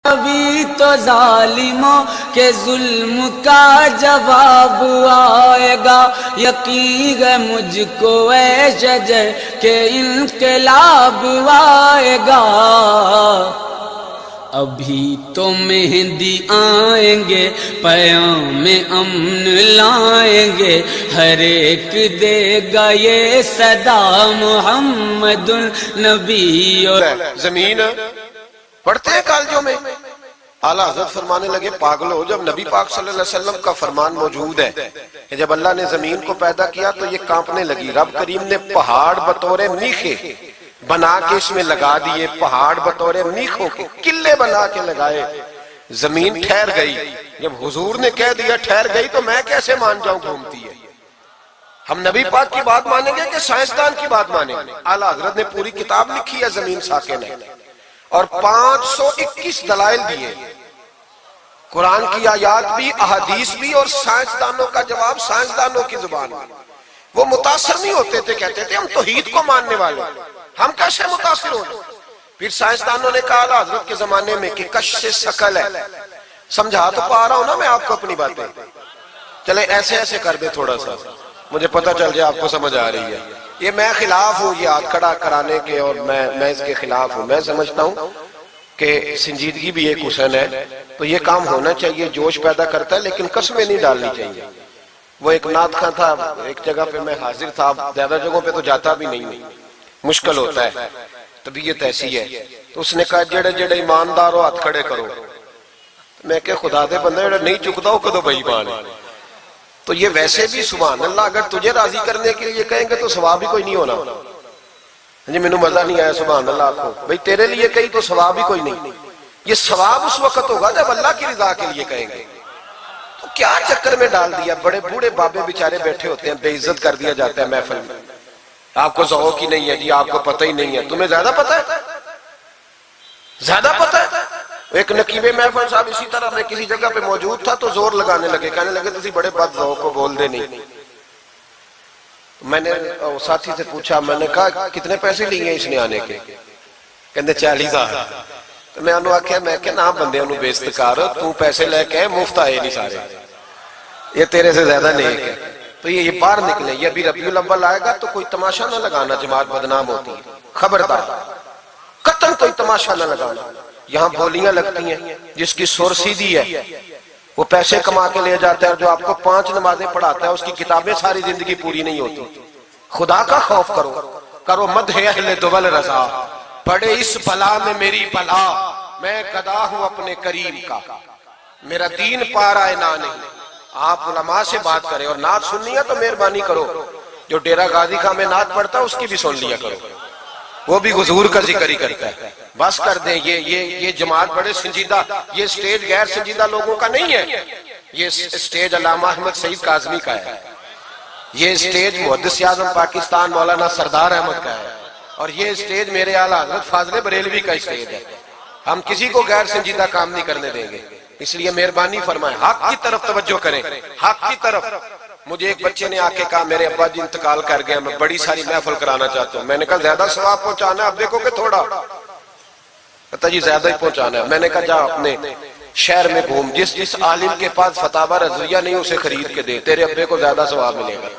ابھی تو ظالموں کے ظلم کا جواب آئے گا، یقین ہے مجھ کو اے شجر کہ انقلاب آئے گا۔ ابھی تو مہدی آئیں گے، پیام امن لائیں گے، ہر ایک دے گا یہ صدا محمد النبی۔ زمین پڑھتے ہیں کالجوں میں، اعلیٰ حضرت فرمانے لگے پاگلو، جب نبی پاک صلی اللہ علیہ وسلم کا فرمان موجود ہے کہ جب اللہ نے زمین کو پیدا کیا تو یہ کانپنے لگی، رب کریم نے پہاڑ بطور میخے بنا کے اس میں لگا دیے، پہاڑ بطور میخوں کے قلعے بنا کے لگائے، زمین ٹھہر گئی۔ جب حضور نے کہہ دیا ٹھہر گئی تو میں کیسے مان جاؤں گھومتی ہے؟ ہم نبی پاک کی بات مانیں گے کہ سائنسدان کی بات مانیں گے؟ اعلیٰ حضرت نے پوری کتاب لکھی ہے زمین ساکن ہے، اور 521 دلائل دیے، قرآن کی آیات بھی، احادیث بھی، اور سائنسدانوں کا جواب سائنسدانوں کی زبان میں۔ وہ متاثر نہیں ہوتے تھے، کہتے تھے ہم توحید کو ماننے والے، ہم کیسے متاثر ہو جائیں؟ پھر سائنسدانوں نے کہا اعلیٰ حضرت کے زمانے میں کہ کش سے ثقل ہے، سمجھا تو پا رہا ہوں نا میں آپ کو اپنی باتیں، چلے ایسے ایسے کر دے تھوڑا سا، مجھے پتہ چل جائے آپ کو سمجھ آ رہی ہے۔ یہ میں خلاف ہوں یہ ہاتھ کھڑا کرانے کے، اور میں اس کے خلاف ہوں۔ میں سمجھتا ہوں کہ سنجیدگی بھی ایک حسن ہے، تو یہ کام ہونا چاہیے، جوش پیدا کرتا ہے، لیکن قسمیں نہیں ڈالنی چاہیے۔ وہ ایک نعت خواں تھا، ایک جگہ پہ میں حاضر تھا، زیادہ جگہوں پہ تو جاتا بھی نہیں، مشکل ہوتا ہے، طبیعت ایسی ہے، تو اس نے کہا جڑے جڑے ایماندار ہو ہاتھ کھڑے کرو۔ میں کہ خدا دے بندے جڑا نہیں چکتا ہو کدو بھائی مان ہے، تو یہ ویسے بھی سبحان اللہ اگر تجھے راضی کرنے کے لیے کہیں گے تو ثواب بھی کوئی نہیں ہونا۔ جی میں نے مزہ نہیں آیا سبحان اللہ آپ کو، بھئی تیرے لیے کہیں تو ثواب بھی کوئی نہیں، یہ ثواب اس وقت ہوگا جب اللہ کی رضا کے لیے کہیں گے۔ تو کیا چکر میں ڈال دیا، بڑے بوڑھے بابے بیچارے بیٹھے ہوتے ہیں، بے عزت کر دیا جاتا ہے محفل میں، آپ کو ذوق ہی نہیں ہے جی، آپ کو پتہ ہی نہیں ہے، تمہیں زیادہ پتہ ہے، زیادہ پتہ ہے۔ ایک نقیب محفل صاحب اسی طرح میں کسی جگہ پہ موجود تھا تو زور لگانے لگے، کہنے لگے تسی بڑے بد ذوق کو بول دے نہیں۔ میں نے ساتھی سے پوچھا، میں نے کہا کتنے پیسے لیے ہیں اس نے آنے کے؟ کہنے 40,000۔ تو میں انہوں آکھیا میں کہ نا بندے انہوں بیست کر، تو پیسے لے کے مفت آئے نہیں سارے، یہ تیرے سے زیادہ نیک ہے۔ تو یہ باہر نکلے، یہ ابھی ربیع الاول آئے گا تو کوئی تماشا نہ لگانا، جماعت بدنام ہوتی ہے، خبردار قطعاً کوئی تماشا نہ لگانا۔ یہاں بولیاں لگتی ہیں، جس کی سر سیدھی ہے وہ پیسے کما کے لے جاتا ہے، اور جو آپ کو 5 نمازیں پڑھاتا ہے اس کی کتابیں ساری زندگی پوری نہیں ہوتی۔ خدا کا خوف کرو، کرو مدح اہل دول رضا، پڑے اس بلا میں میری بلا، میں گدا ہوں اپنے کریم کا، میرا دین پارا ہے نہ نہیں۔ آپ علماء سے بات کریں، اور نعت سننی ہے تو مہربانی کرو، جو ڈیرہ غازی خان میں نعت پڑھتا ہے اس کی بھی سن لیا کرو، وہ بھی حضور کا ذکر ہی کرتا ہے۔ بس کر دیں، یہ جماعت بڑے سنجیدہ، یہ سٹیج غیر سنجیدہ لوگوں کا نہیں ہے، یہ سٹیج علامہ احمد سعید کاظمی کا ہے، یہ سٹیج محدث اعظم پاکستان مولانا سردار احمد کا ہے، اور یہ سٹیج میرے اعلیٰ حضرت فاضل بریلوی کا سٹیج ہے۔ ہم کسی کو غیر سنجیدہ کام نہیں کرنے دیں گے، اس لیے مہربانی فرمائیں، حق کی طرف توجہ کریں، حق کی طرف۔ مجھے ایک بچے نے آ کے کہا میرے ابا جی انتقال کر گئے، میں بڑی ساری محفل کرانا چاہتا ہوں۔ میں نے کہا زیادہ ثواب پہنچانا ہے، اب دیکھو کہ تھوڑا، کہتا جی زیادہ ہی پہنچانا ہے۔ میں نے کہا جا اپنے شہر میں گھوم، جس عالم کے پاس فتاوی رضویہ نہیں اسے خرید کے دے، تیرے ابے کو زیادہ ثواب ملے گا،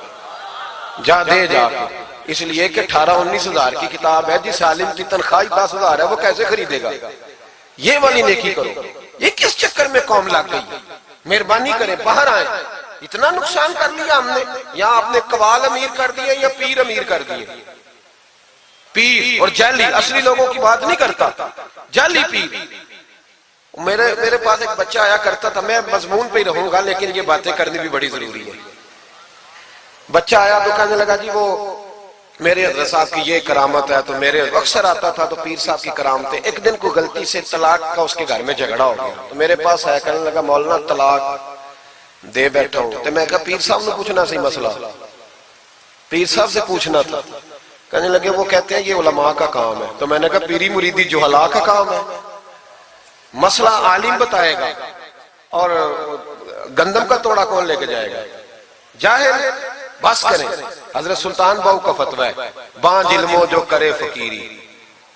جا دے جا کے۔ اس لیے کہ 18-19 ہزار کی کتاب ہے، جس عالم کی تنخواہ 10,000 ہے وہ کیسے خریدے گا؟ یہ والی نیکی کرو۔ یہ کس چکر میں قوم لگ گئی؟ مہربانی کریں، باہر آئیں، اتنا نقصان کر لیا ہم نے، یہاں آپ نے قوال امیر کر دیے یا پیر امیر کر دیے، پیر اور جعلی، اصلی لوگوں کی بات نہیں کرتا، جعلی پیر۔ میرے پاس ایک بچہ آیا کرتا تھا، میں مضمون پہ ہی رہوں گا لیکن یہ باتیں کرنی بھی بڑی ضروری ہے۔ بچہ آیا تو کہنے لگا جی وہ میرے حضرت صاحب کی یہ کرامت ہے، تو میرے اکثر آتا تھا تو پیر صاحب کی کرامتیں۔ ایک دن کو غلطی سے طلاق کا اس کے گھر میں جھگڑا ہو گیا، تو میرے پاس آیا، کہنے لگا مولانا طلاق دے بیٹھا ہوں۔ تو میں کہا پیر صاحب نے پوچھنا سی مسئلہ، پیر صاحب سے پوچھنا تھا۔ کہنے لگے وہ کہتے ہیں یہ علماء کا کام ہے۔ تو میں نے کہا پیری مریدی جہلا کا کام ہے، مسئلہ عالم بتائے گا، اور گندم کا توڑا کون لے کے جائے گا؟ جاہل۔ بس کریں، حضرت سلطان باؤ کا فتویٰ ہے، بانج علمو جو کرے فقیری،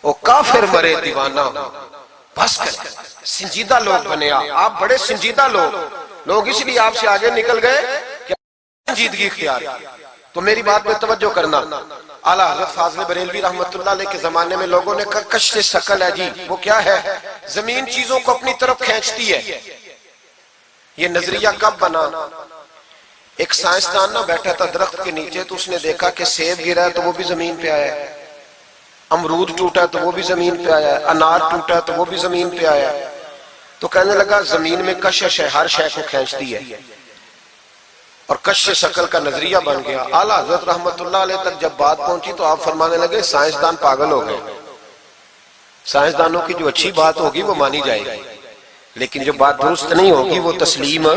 وہ کافر مرے دیوانہ ہو، بس کریں، سنجیدہ لوگ بنے آپ بڑے سنجیدہ لوگ اس لیے آپ سے آگے نکل گئے کہ سنجیدگی اختیار کی۔ تو میری بات میں توجہ کرنا، اعلیٰ حضرت فاضل بریلوی رحمت اللہ علیہ کے زمانے میں لوگوں نے کہا کشش ثقل ہے جی، وہ کیا ہے؟ زمین چیزوں کو اپنی طرف کھینچتی ہے۔ یہ نظریہ کب بنا؟ ایک سائنسدان نہ بیٹھا تھا درخت کے نیچے، تو اس نے دیکھا کہ سیب گرا ہے تو وہ بھی زمین پہ آیا ہے، امرود ٹوٹا تو وہ بھی زمین پہ آیا ہے، انار ٹوٹا تو وہ بھی زمین پہ آیا ہے۔ تو کہنے لگا زمین میں کشش ہے، ہر شے کو کھینچتی ہے، اور کشش ثقل کا نظریہ بن گیا۔ اعلیٰ حضرت رحمت اللہ علیہ تک جب بات پہنچی تو آپ فرمانے لگے سائنسدان پاگل ہو گئے، سائنسدانوں کی جو اچھی بات ہوگی وہ مانی جائے گی، لیکن جو بات درست نہیں ہوگی وہ تسلیم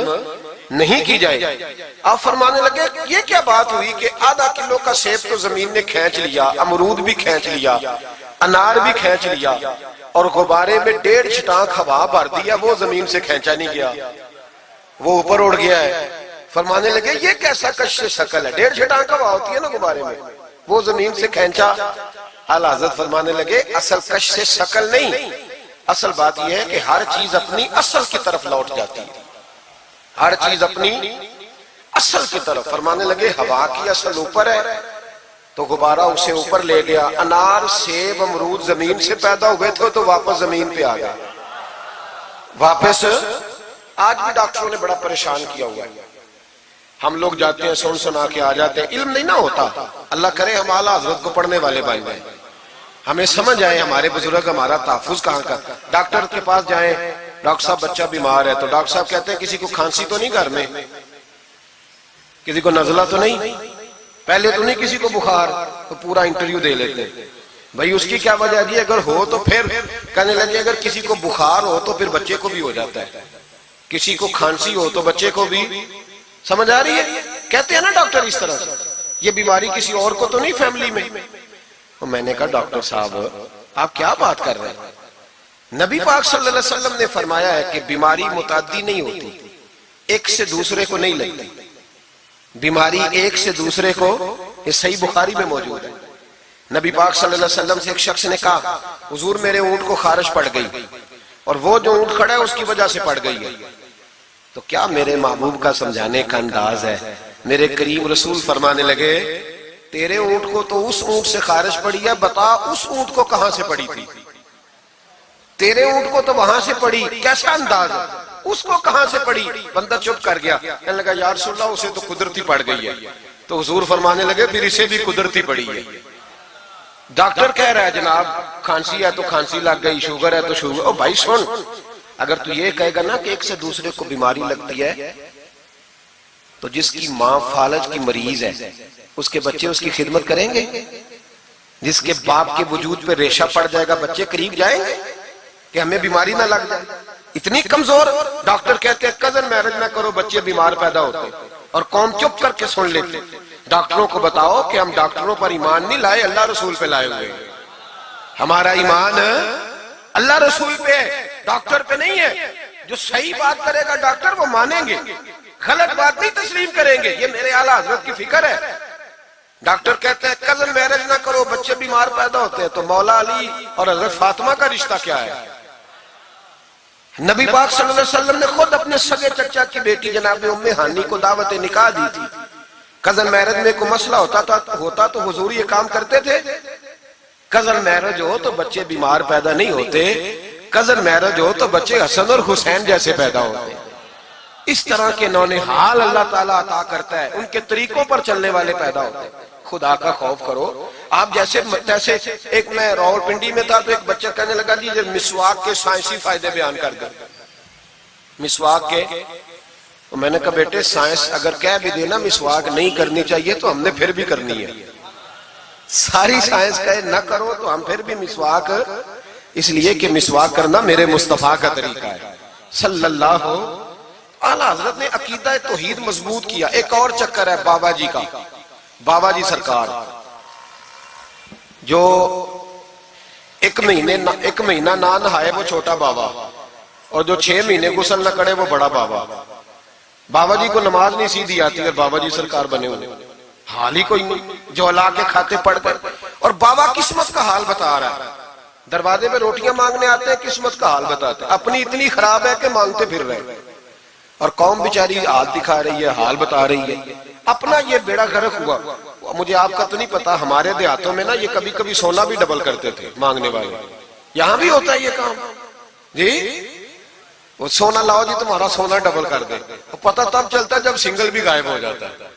نہیں کی جائے گی۔ آپ فرمانے لگے یہ کیا بات ہوئی کہ آدھا کلو کا سیب تو زمین نے کھینچ لیا، امرود بھی کھینچ لیا، انار بھی کھینچ لیا، اور غبارے میں 1.5 چھٹانک ہوا بھر دیا، وہ زمین سے کھینچا نہیں گیا، وہ اوپر اڑ گیا ہے۔ فرمانے لگے یہ کیسا کشش ثقل ہے؟ 1.5 چھٹانک ہوا ہوتی ہے نا غبارے میں، وہ زمین سے کھینچا۔ اعلیٰ حضرت فرمانے لگے اصل کشش ثقل نہیں، اصل بات یہ ہے کہ ہر چیز اپنی اصل کی طرف لوٹ جاتی ہے، ہر چیز اپنی اصل کی طرف۔ فرمانے لگے ہوا کی اصل اوپر ہے تو غبارہ اسے اوپر لے گیا، انار سیب امرود زمین سے پیدا ہوئے تھے تو واپس زمین پہ آ گیا، واپس۔ آج بھی ڈاکٹروں نے بڑا پریشان کیا ہوا ہے، ہم لوگ جاتے ہیں سنا کے آ جاتے ہیں، علم نہیں نہ ہوتا۔ اللہ کرے ہم اعلیٰ حضرت کو پڑھنے والے بھائی بھائی، ہمیں سمجھ آئے ہمارے بزرگ ہمارا تحفظ کہاں کا۔ ڈاکٹر کے پاس جائیں، ڈاکٹر صاحب بچہ بیمار ہے تو ڈاکٹر صاحب کہتے ہیں کسی کو کھانسی تو نہیں گھر میں، کسی کو نزلہ تو نہیں، پہلے تو نہیں کسی کو بخار، تو پورا انٹرویو دے لیتے ہیں بھائی اس کی کیا وجہ دی، اگر ہو تو پھر کہنے لگے اگر کسی کو بخار ہو تو پھر بچے کو بھی ہو جاتا ہے، کسی کو کھانسی ہو تو بچے کو بھی۔ سمجھ آ رہی ہے؟ کہتے ہیں نا ڈاکٹر اس طرح سے، یہ بیماری کسی اور کو تو نہیں فیملی میں۔ اور میں نے کہا ڈاکٹر صاحب آپ کیا بات کر رہے ہیں؟ نبی پاک صلی اللہ علیہ وسلم نے فرمایا ہے کہ بیماری متعدی نہیں ہوتی، ایک سے دوسرے کو نہیں لگتی، بیماری ایک سے دوسرے کو، یہ صحیح بخاری میں موجود ہے۔ نبی پاک صلی اللہ علیہ وسلم سے ایک شخص نے کہا حضور میرے اونٹ کو خارش پڑ گئی، اور وہ جو اونٹ کھڑا ہے اس کی وجہ سے پڑ گئی ہے۔ تو کیا میرے محبوب کا سمجھانے کا انداز ہے؟ میرے کریم رسول فرمانے لگے تیرے اونٹ کو تو اس اونٹ سے خارش پڑی ہے، بتا اس اونٹ کو کہاں سے پڑی تھی؟ تیرے اونٹ کو تو وہاں سے پڑی، کیسا انداز ہے؟ اس کو کہاں سے پڑی؟ بندہ چپ کر گیا، کہنے لگا یا رسول اللہ اسے تو قدرتی پڑ گئی ہے۔ تو حضور فرمانے لگے پھر اسے بھی قدرتی پڑی ہے۔ ڈاکٹر کہہ رہا ہے جناب کھانسی ہے تو کھانسی لگ گئی، شوگر ہے تو شوگر۔ او بھائی سن، اگر تو یہ کہے گا نا کہ ایک سے دوسرے کو بیماری لگتی ہے، تو جس کی ماں فالج کی مریض ہے اس کے بچے اس کی خدمت کریں گے؟ جس کے باپ کے وجود پہ ریشہ پڑ جائے گا بچے قریب جائیں گے کہ ہمیں بیماری نہ لگ جائے؟ اتنی کمزور۔ ڈاکٹر کہتے ہیں کزن میرج نہ کرو بچے بیمار پیدا ہوتے، اور قوم چپ کر کے سن لیتے۔ ڈاکٹروں کو بتاؤ کہ ہم ڈاکٹروں پر ایمان نہیں لائے، اللہ رسول پہ لائے ہوئے، ہمارا ایمان اللہ رسول پہ، ڈاکٹر پہ نہیں ہے۔ جو صحیح بات کرے گا ڈاکٹر وہ مانیں گے، غلط بات نہیں تسلیم کریں گے، یہ میرے اعلیٰ حضرت کی فکر ہے۔ ڈاکٹر کہتے ہیں کزن میرج نہ کرو بچے بیمار پیدا ہوتے ہیں، تو مولا علی اور حضرت فاطمہ کا رشتہ کیا ہے؟ نبی پاک صلی اللہ علیہ وسلم نے خود اپنے سگے چچا کی بیٹی جناب ام ہانی کو دعوت نکاح دی تھی۔ کزن میرج میں کوئی مسئلہ ہوتا تو حضور یہ کام کرتے تھے؟ کزن میرج ہو تو بچے بیمار پیدا نہیں ہوتے، کزن میرج ہو تو بچے حسن اور حسین جیسے پیدا ہوتے۔ اس طرح کے نونہال اللہ تعالیٰ عطا کرتا ہے، ان کے طریقوں پر چلنے والے پیدا ہوتے ہیں۔ خدا کا خوف کرو۔ آپ جیسے ایک میں راول پنڈی میں تھا تو ایک بچہ کہنے لگا جی مسواک کے سائنسی فائدے بیان کر دیں، مسواک کے۔ میں نے کہا بیٹے سائنس اگر کہہ بھی دینا مسواک نہیں کرنی چاہیے تو ہم نے پھر بھی کرنی ہے، ساری سائنس کہے نہ کرو تو ہم پھر بھی مسواک، اس لیے کہ مسواک کرنا میرے مصطفیٰ کا طریقہ ہے صلی اللہ۔ اعلیٰ حضرت نے عقیدہ توحید مضبوط کیا۔ ایک اور چکر ہے بابا جی کا، بابا جی سرکار جو ایک مہینہ نہ نہائے وہ چھوٹا بابا، اور جو 6 مہینے غسل نہ کرے وہ بڑا بابا۔ بابا جی کو نماز نہیں سیدھی آتی اور بابا جی سرکار بنے ہوئے، حال ہی کوئی نہیں، جو اللہ کے کھاتے پڑھ کر۔ اور بابا قسمت کا حال بتا رہا ہے، دروازے پہ روٹیاں مانگنے آتے ہیں، قسمت کا حال بتاتے ہیں، اپنی اتنی خراب ہے کہ مانگتے پھر رہے ہیں، اور قوم بیچاری حال دکھا رہی ہے، حال بتا رہی ہے، اپنا یہ بیڑا غرق ہوا۔ مجھے آپ کا تو نہیں پتا، ہمارے دیہاتوں میں نا یہ کبھی کبھی سونا بھی ڈبل کرتے تھے مانگنے والے، یہاں بھی ہوتا ہے یہ کام جی، وہ سونا لاؤ جی تمہارا سونا ڈبل کر دے، پتہ تب چلتا ہے جب سنگل بھی غائب ہو جاتا ہے۔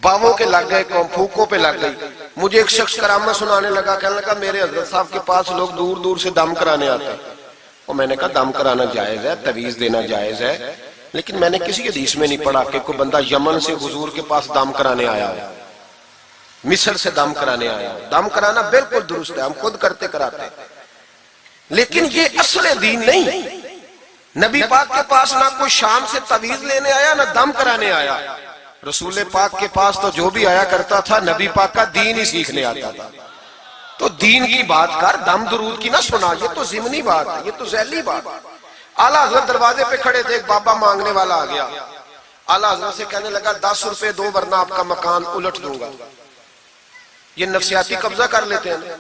باووں کے لگ گئے، پھوکوں پہ لگ گئی۔ مجھے ایک شخص کرامت سنانے لگا، کہنے لگا میرے حضرت صاحب کے پاس لوگ دور دور سے دم کرانے آتے ہیں، اور میں نے کہا دم کرانا جائز ہے، تعویذ دینا جائز ہے، لیکن میں نے کسی حدیث میں نہیں پڑھا کہ کوئی بندہ یمن سے حضور کے پاس دم کرانے آیا ہے، مصر سے دم کرانے آیا ہے۔ دم کرانا بالکل درست ہے، ہم خود کرتے کراتے ہیں، لیکن یہ اصل دین نہیں۔ نبی پاک کے پاس نہ کوئی شام سے تعویذ لینے آیا نہ دم کرانے آیا، رسول پاک کے پاس تو جو بھی آیا کرتا تھا نبی پاک کا دین ہی سیکھنے آتا تھا۔ تو دین کی بات کر، دم درود کی نہ سنا، یہ تو ضمنی بات ہے، یہ تو ذیلی بات ہے۔ اعلیٰ حضرت دروازے پہ کھڑے تھے، ایک بابا مانگنے والا آ گیا، اعلیٰ حضرت سے کہنے لگا 10 روپے دو ورنہ آپ کا مکان الٹ دوں گا۔ یہ نفسیاتی قبضہ کر لیتے ہیں،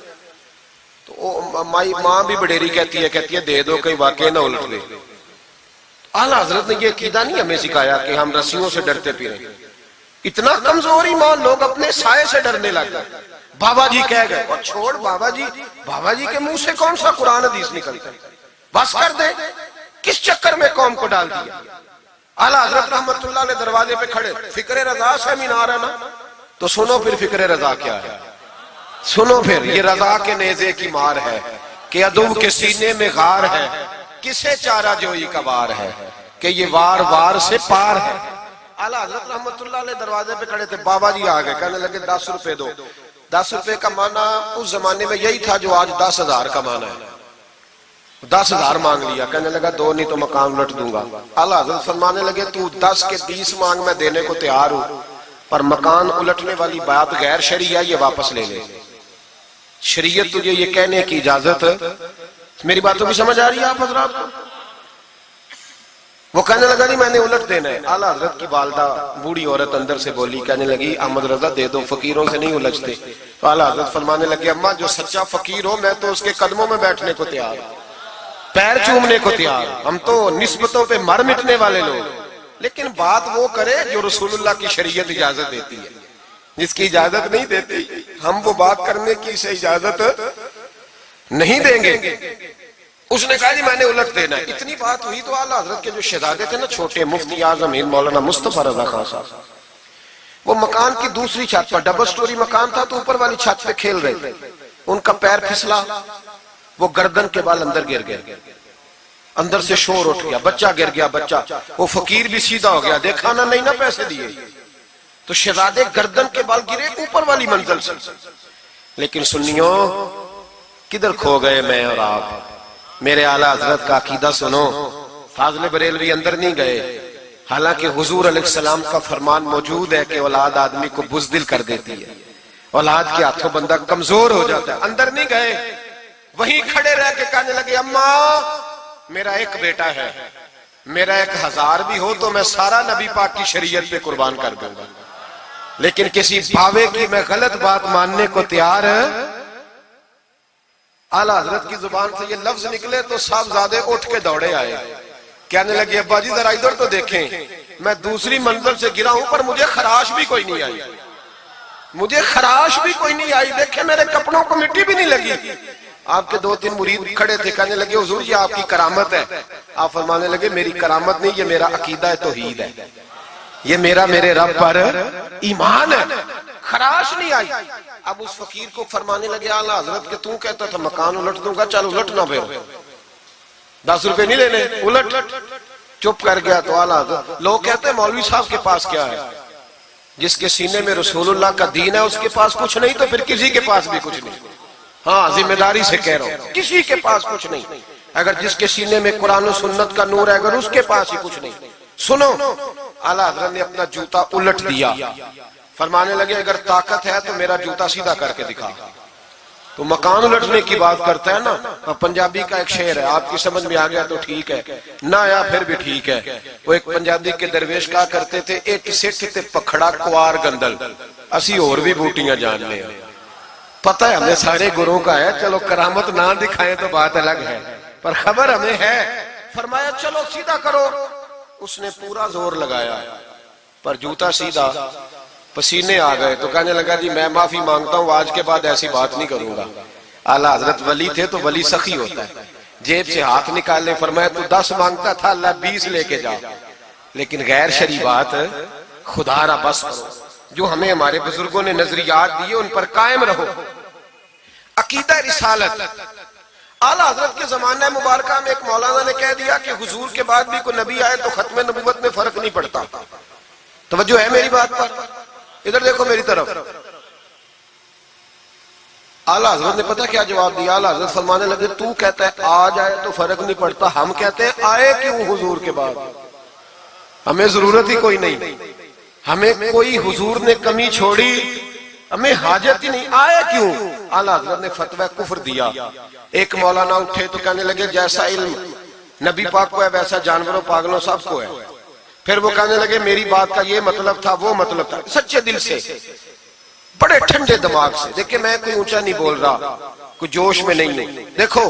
تو ماں بھی بڑیری کہتی ہے دے دو کہیں واقعی نہ الٹ دے۔ اعلیٰ حضرت نے یہ عقیدہ نہیں ہمیں سکھایا کہ ہم رسیوں سے ڈرتے پھریں، اتنا کمزور ایمان، لوگ اپنے سائے سے ڈرنے لگ گئے۔ بابا جی کہہ گئے، اور چھوڑ بابا جی کے منہ سے کون سا قرآن حدیث نکلتا ہے، بس کر دے، کس چکر میں قوم کو ڈال دیا۔ اعلیٰ حضرت رحمت اللہ علیہ دروازے پہ کھڑے، فکر رضا سے مینار ہے نا، تو سنو پھر فکر رضا کیا ہے، سنو پھر یہ رضا کے نیزے کی مار ہے کہ عدو کے سینے میں غار ہے، کسے چارہ جوئی کا وار ہے کہ یہ وار وار سے پار ہے۔ اعلیٰ حضرت رحمت اللہ علیہ دروازے پہ کھڑے تھے، بابا جی آ گئے، کہنے لگے 10 روپے دو۔ 10 روپے کا معنی اس زمانے میں یہی تھا جو آج 10,000 کا معنی ہے۔ 10,000 مانگ لیا، کہنے لگا دو نہیں تو مکان الٹ دوں گا۔ اعلیٰ حضرت فرمانے لگے تو 10 کے 20 مانگ، میں دینے کو تیار ہوں، پر مکان الٹنے والی بات غیر شرعی ہے، یہ واپس لے لے۔ شریعت تجھے یہ کہنے کی اجازت، میری باتوں کی سمجھ آ رہی ہے آپ حضرات کو؟ وہ کہنے لگا نہیں میں نے الٹ دینا ہے۔ اعلیٰ حضرت کی والدہ بوڑھی عورت اندر سے بولی، کہنے لگی احمد رضا دے دو، فقیروں سے نہیں الجھتے۔ تو اعلیٰ حضرت فرمانے لگے اماں جو سچا فقیر ہو میں تو اس کے قدموں میں بیٹھنے کو تیار، پیر چومنے کو تیار، ہم تو نسبتوں پہ مر مٹنے والے لوگ، لیکن بات وہ کرے جو رسول اللہ کی شریعت اجازت دیتی ہے، جس کی اجازت نہیں دیتی ہم وہ بات کرنے کی اسے اجازت نہیں دیں گے۔ اس نے کہا جی میں نے الٹ دینا ہے۔ اتنی بات ہوئی تو اعلیٰ حضرت کے جو شہزادے تھے نا چھوٹے، مفتی اعظم ہند مولانا مصطفیٰ رضا خان صاحب، وہ مکان کی دوسری چھت پر، ڈبل سٹوری مکان تھا تو اوپر والی چھت پہ کھیل رہے تھے، ان کا پیر پھسلا، وہ گردن کے بال اندر گر گئے، اندر سے شور اٹھ گیا، بچہ گر گیا، بچہ، وہ فقیر بھی سیدھا ہو گیا، دیکھا نہ نہیں نہ پیسے دیے، تو شہزادے گردن کے بال گرے اوپر والی منزل سے۔ لیکن سنیوں کدھر کھو گئے میں اور آپ؟ میرے اعلیٰ حضرت کا عقیدہ سنو، فاضل بریلوی اندر نہیں گئے، حالانکہ حضور علیہ السلام کا فرمان موجود ہے کہ اولاد آدمی کو بزدل کر دیتی ہے، اولاد کے ہاتھوں بندہ کمزور ہو جاتا ہے، اندر نہیں گئے، وہیں کھڑے رہ کے کہنے لگے اماں میرا ایک بیٹا ہے، میرا 1000 بھی ہو تو میں سارا نبی پاک کی شریعت پہ قربان کر دوں گا، لیکن کسی باوے کی میں غلط بات ماننے کو تیار ہے۔ اعلیٰ حضرت کی زبان سے یہ لفظ نکلے تو صاحبزادے اٹھ کے دوڑے آئے، کہنے لگے ابا جی ذرا ادھر تو دیکھیں، میں دوسری منزل سے گرا ہوں پر مجھے خراش بھی کوئی نہیں آئی، مجھے خراش بھی کوئی نہیں آئی، دیکھیں میرے کپڑوں کو مٹی بھی نہیں لگی۔ آپ کے 2-3 مرید کھڑے تھے، کہنے لگے حضور یہ آپ کی کرامت ہے۔ آپ فرمانے لگے میری کرامت نہیں، یہ میرا عقیدہ توحید ہے، یہ میرے رب پر ایمان ہے، خراش نہیں آئی۔ اب اس فقیر کو فرمانے لگے اعلیٰ حضرت کہ تو کہتا تھا مکان الٹ دوں گا، چل الٹ نہ پھر 10 روپے نہیں لینے، الٹ۔ چپ کر گیا تو اعلیٰ حضرت، لوگ کہتے ہیں مولوی صاحب کے پاس کیا ہے؟ جس کے سینے میں رسول اللہ کا دین ہے اس کے پاس کچھ نہیں تو پھر کسی کے پاس بھی کچھ نہیں۔ ہاں ذمہ داری سے کہہ رہا ہوں، کسی کے پاس کچھ نہیں۔ اگر جس کے سینے میں قرآن و سنت کا نور ہے اگر اس کے پاس ہی کچھ نہیں۔ سنو، اعلیٰ حضرت نے اپنا جوتا الٹ دیا، فرمانے لگے اگر طاقت ہے تو میرا جوتا سیدھا کر کے دکھا۔ تو مکان الٹنے کی بات کرتا ہے نا، پنجابی کا ایک شعر ہے، آپ کی سمجھ میں آ گیا تو ٹھیک ہے، نہ آیا پھر بھی ٹھیک ہے۔ وہ ایک پنجابی کے درویش کہا کرتے تھے ایک سٹھ تے پکھڑا کوار گندل، اسی اور بھی بوٹیاں جاننے ہیں۔ پتہ ہے ہمیں سارے گروہوں کا ہے، چلو کرامت نہ دکھائیں تو بات الگ ہے، پر خبر ہمیں ہے۔ فرمایا چلو سیدھا کرو، اس نے پورا زور لگایا پر جوتا سیدھا، پسینے آ گئے تو کہنے لگا جی میں معافی مانگتا ہوں، آج کے بعد ایسی بات نہیں کروں گا۔ اعلیٰ حضرت ولی تھے تو ولی سخی ہوتا ہے، جیب سے ہاتھ نکالے، فرمایا تو 10 مانگتا تھا، اللہ 20 لے کے جا، لیکن غیر شرعی بات خدا را بس کرو، جو ہمیں ہمارے بزرگوں نے نظریات دیے ان پر قائم رہو۔ عقیدہ رسالت، اعلیٰ حضرت کے زمانہ مبارکہ میں ایک مولانا نے کہہ دیا کہ حضور کے بعد بھی کوئی نبی آئے تو ختم نبوت میں فرق نہیں پڑتا۔ توجہ ہے میری بات پر؟ ادھر دیکھو میری طرف۔ اعلیٰ حضرت نے پتہ کیا جواب دیا؟ اعلیٰ حضرت فرمانے لگے تو کہتا ہے آ جائے تو فرق نہیں پڑتا، ہم کہتے ہیں آئے کیوں حضور کے بعد؟ ہمیں ضرورت ہی کوئی نہیں، ہمیں کوئی حضور نے کمی چھوڑی، ہمیں حاجت ہی نہیں، آئے کیوں؟ اعلیٰ حضرت نے فتویٰ کفر دیا۔ ایک مولانا اٹھے تو کہنے لگے جیسا علم نبی پاک کو ہے ویسا جانوروں پاگلوں سب کو ہے۔ پھر وہ کہنے لگے میری بات کا یہ مطلب تھا وہ مطلب تھا، سچے دل سے، بڑے ٹھنڈے دماغ سے۔ دیکھیں میں کوئی اونچا نہیں بول رہا، کوئی جوش میں نہیں۔ دیکھو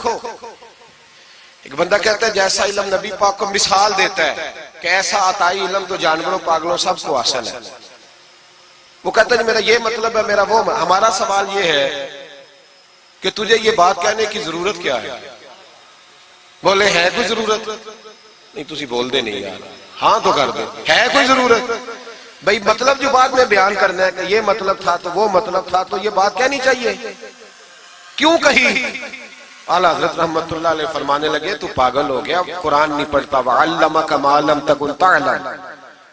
ایک بندہ کہتا ہے جیسا علم نبی پاک کو مثال دیتا ہے کہ ایسا عطائی علم تو جانوروں پاگلوں سب کو حاصل ہے، وہ کہتا ہے میرا یہ مطلب ہے میرا وہ۔ ہمارا سوال یہ ہے کہ تجھے یہ بات کہنے کی ضرورت کیا ہے؟ بولے ہے کوئی ضرورت؟ نہیں تسی بول دے نہیں یار، ہاں تو کر دے، ہے کوئی ضرورت؟ بھئی مطلب جو بات میں بیان کرنا ہے کہ یہ مطلب تھا تو وہ مطلب تھا، تو یہ بات کہنی چاہیے، کیوں کہی؟ اعلیٰ حضرت رحمت اللہ علیہ فرمانے لگے تو پاگل ہو گیا، قرآن نہیں پڑھتا، وَعَلَّمَكَ مَا لَمْ تَكُنْ تَعْلَمْ۔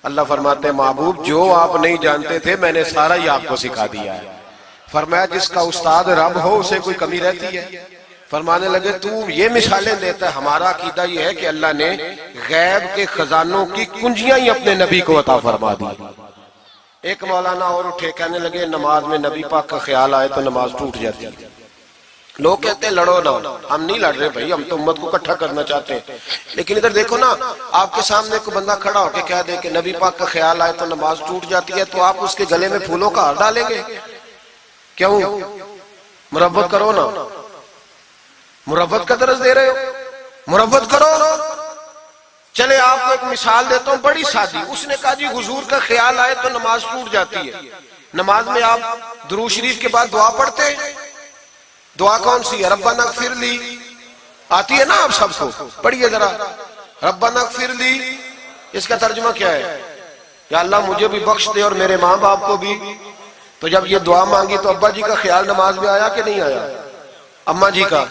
اللہ فرماتے ہیں محبوب جو آپ نہیں جانتے تھے میں نے سارا ہی آپ کو سکھا دیا ہے۔ فرمایا جس کا استاد رب ہو اسے کوئی کمی رہتی ہے؟ فرمانے لگے تو یہ مثالیں دیتا ہے، ہمارا عقیدہ یہ ہے کہ اللہ نے غیب کے خزانوں کی کنجیاں ہی اپنے نبی کو عطا فرما دی۔ ایک مولانا اور اٹھے کہنے لگے نماز میں نبی پاک کا خیال آئے تو نماز ٹوٹ جاتی ہے۔ لوگ کہتے ہیں لڑو نہ، ہم نہیں لڑ رہے بھائی، ہم تو امت کو اکٹھا کرنا چاہتے ہیں، لیکن ادھر دیکھو نا، آپ کے سامنے کوئی بندہ کھڑا ہو کے کہہ دے کہ نبی پاک کا خیال آئے تو نماز ٹوٹ جاتی ہے، تو آپ اس کے گلے میں پھولوں کا ہار ڈالیں گے؟ کیوں؟ مربت کرو نا، مربت کا درس دے رہے ہو، مربت کرو۔ چلے آپ کو ایک مثال دیتا ہوں بڑی سادی۔ اس نے کہا جی حضور کا خیال آئے تو نماز ٹوٹ جاتی ہے، نماز میں آپ درود شریف کے بعد دعا پڑھتے ہیں، دعا کون سی ہے؟ ربنا اغفر لی، آتی ہے نا آپ سب کو، پڑھیے ذرا، ربنا اغفر لی، اس کا ترجمہ کیا ہے؟ یا اللہ مجھے بھی بخش دے اور میرے ماں باپ کو بھی۔ تو جب یہ دعا مانگی تو ابا جی کا خیال نماز میں آیا کہ نہیں آیا؟ اماں جی کا؟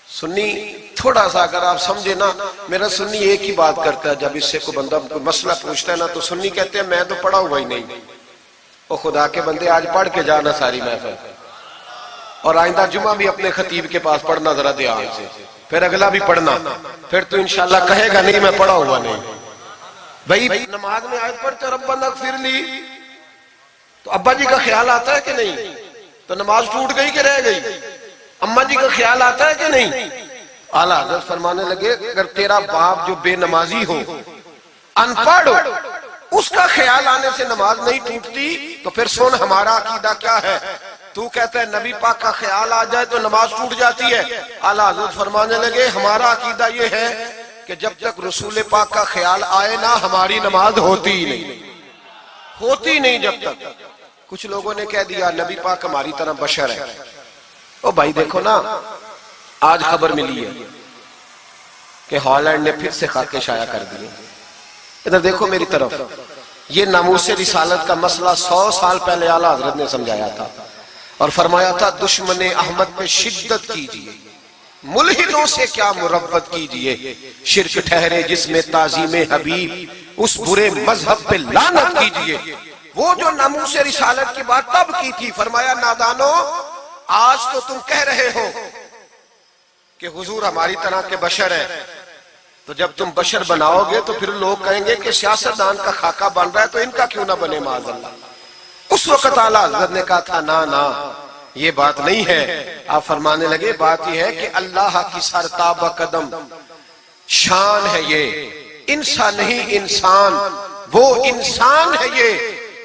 سنی تھوڑا سا اگر آپ سمجھے نا، میرا سنی ایک ہی بات کرتا ہے، جب اس سے کوئی بندہ کوئی مسئلہ پوچھتا ہے نا تو سنی کہتے ہیں میں تو پڑھا ہوا ہی نہیں۔ او خدا کے بندے آج پڑھ کے جانا ساری محفل، اور آئندہ جمعہ بھی اپنے خطیب کے پاس پڑھنا ذرا دھیان سے، پھر اگلا بھی پڑھنا، پھر تو انشاءاللہ کہے گا نہیں میں پڑھا ہوا نہیں۔ بھائی نماز میں آیت پڑھتے ربنا اغفر لی تو ابا جی کا خیال آتا ہے کہ نہیں؟ تو نماز ٹوٹ گئی کہ رہ گئی؟ اماں جی کا خیال آتا ہے کہ نہیں؟ اعلیٰ حضرت فرمانے لگے اگر تیرا باپ جو بے نمازی ہو، ان پڑھ ہو، اس کا خیال آنے سے نماز نہیں ٹوٹتی، تو پھر سن ہمارا عقیدہ کیا ہے۔ تو کہتا ہے نبی پاک کا خیال آ جائے تو نماز ٹوٹ جاتی ہے۔ اعلیٰ حضرت فرمانے لگے ہمارا عقیدہ یہ ہے کہ جب تک رسول پاک کا خیال آئے نہ ہماری نماز ہوتی ہی نہیں، ہوتی نہیں جب تک۔ کچھ لوگوں نے کہہ دیا نبی پاک ہماری طرح بشر ہے۔ او بھائی دیکھو نا، آج خبر ملی ہے کہ ہالینڈ نے پھر سے خاکے شائع کر دیے۔ ادھر دیکھو میری طرف، یہ ناموس رسالت کا مسئلہ 100 سال پہلے اعلیٰ حضرت نے سمجھایا تھا اور فرمایا تھا دشمن احمد پہ شدت کیجئے، ملحدوں سے کیا مربت کیجئے، شرک ٹھہرے جس میں تعظیم حبیب، اس برے مذہب پہ لعنت کیجئے۔ وہ جو ناموس رسالت کی بات تب کی تھی، فرمایا نادانو آج تو تم کہہ رہے ہو کہ حضور ہماری طرح کے بشر ہے، تو جب تم بشر بناؤ گے تو پھر لوگ کہیں گے کہ سیاستدان کا خاکہ بن رہا ہے تو ان کا کیوں نہ بنے معاذ اللہ۔ اس وقت اعلیٰ حضرت نے کہا تھا نا یہ بات نہیں ہے۔ آپ فرمانے لگے بات یہ ہے کہ اللہ کی سرتابہ قدم شان ہے، یہ انسان نہیں انسان، وہ انسان ہے یہ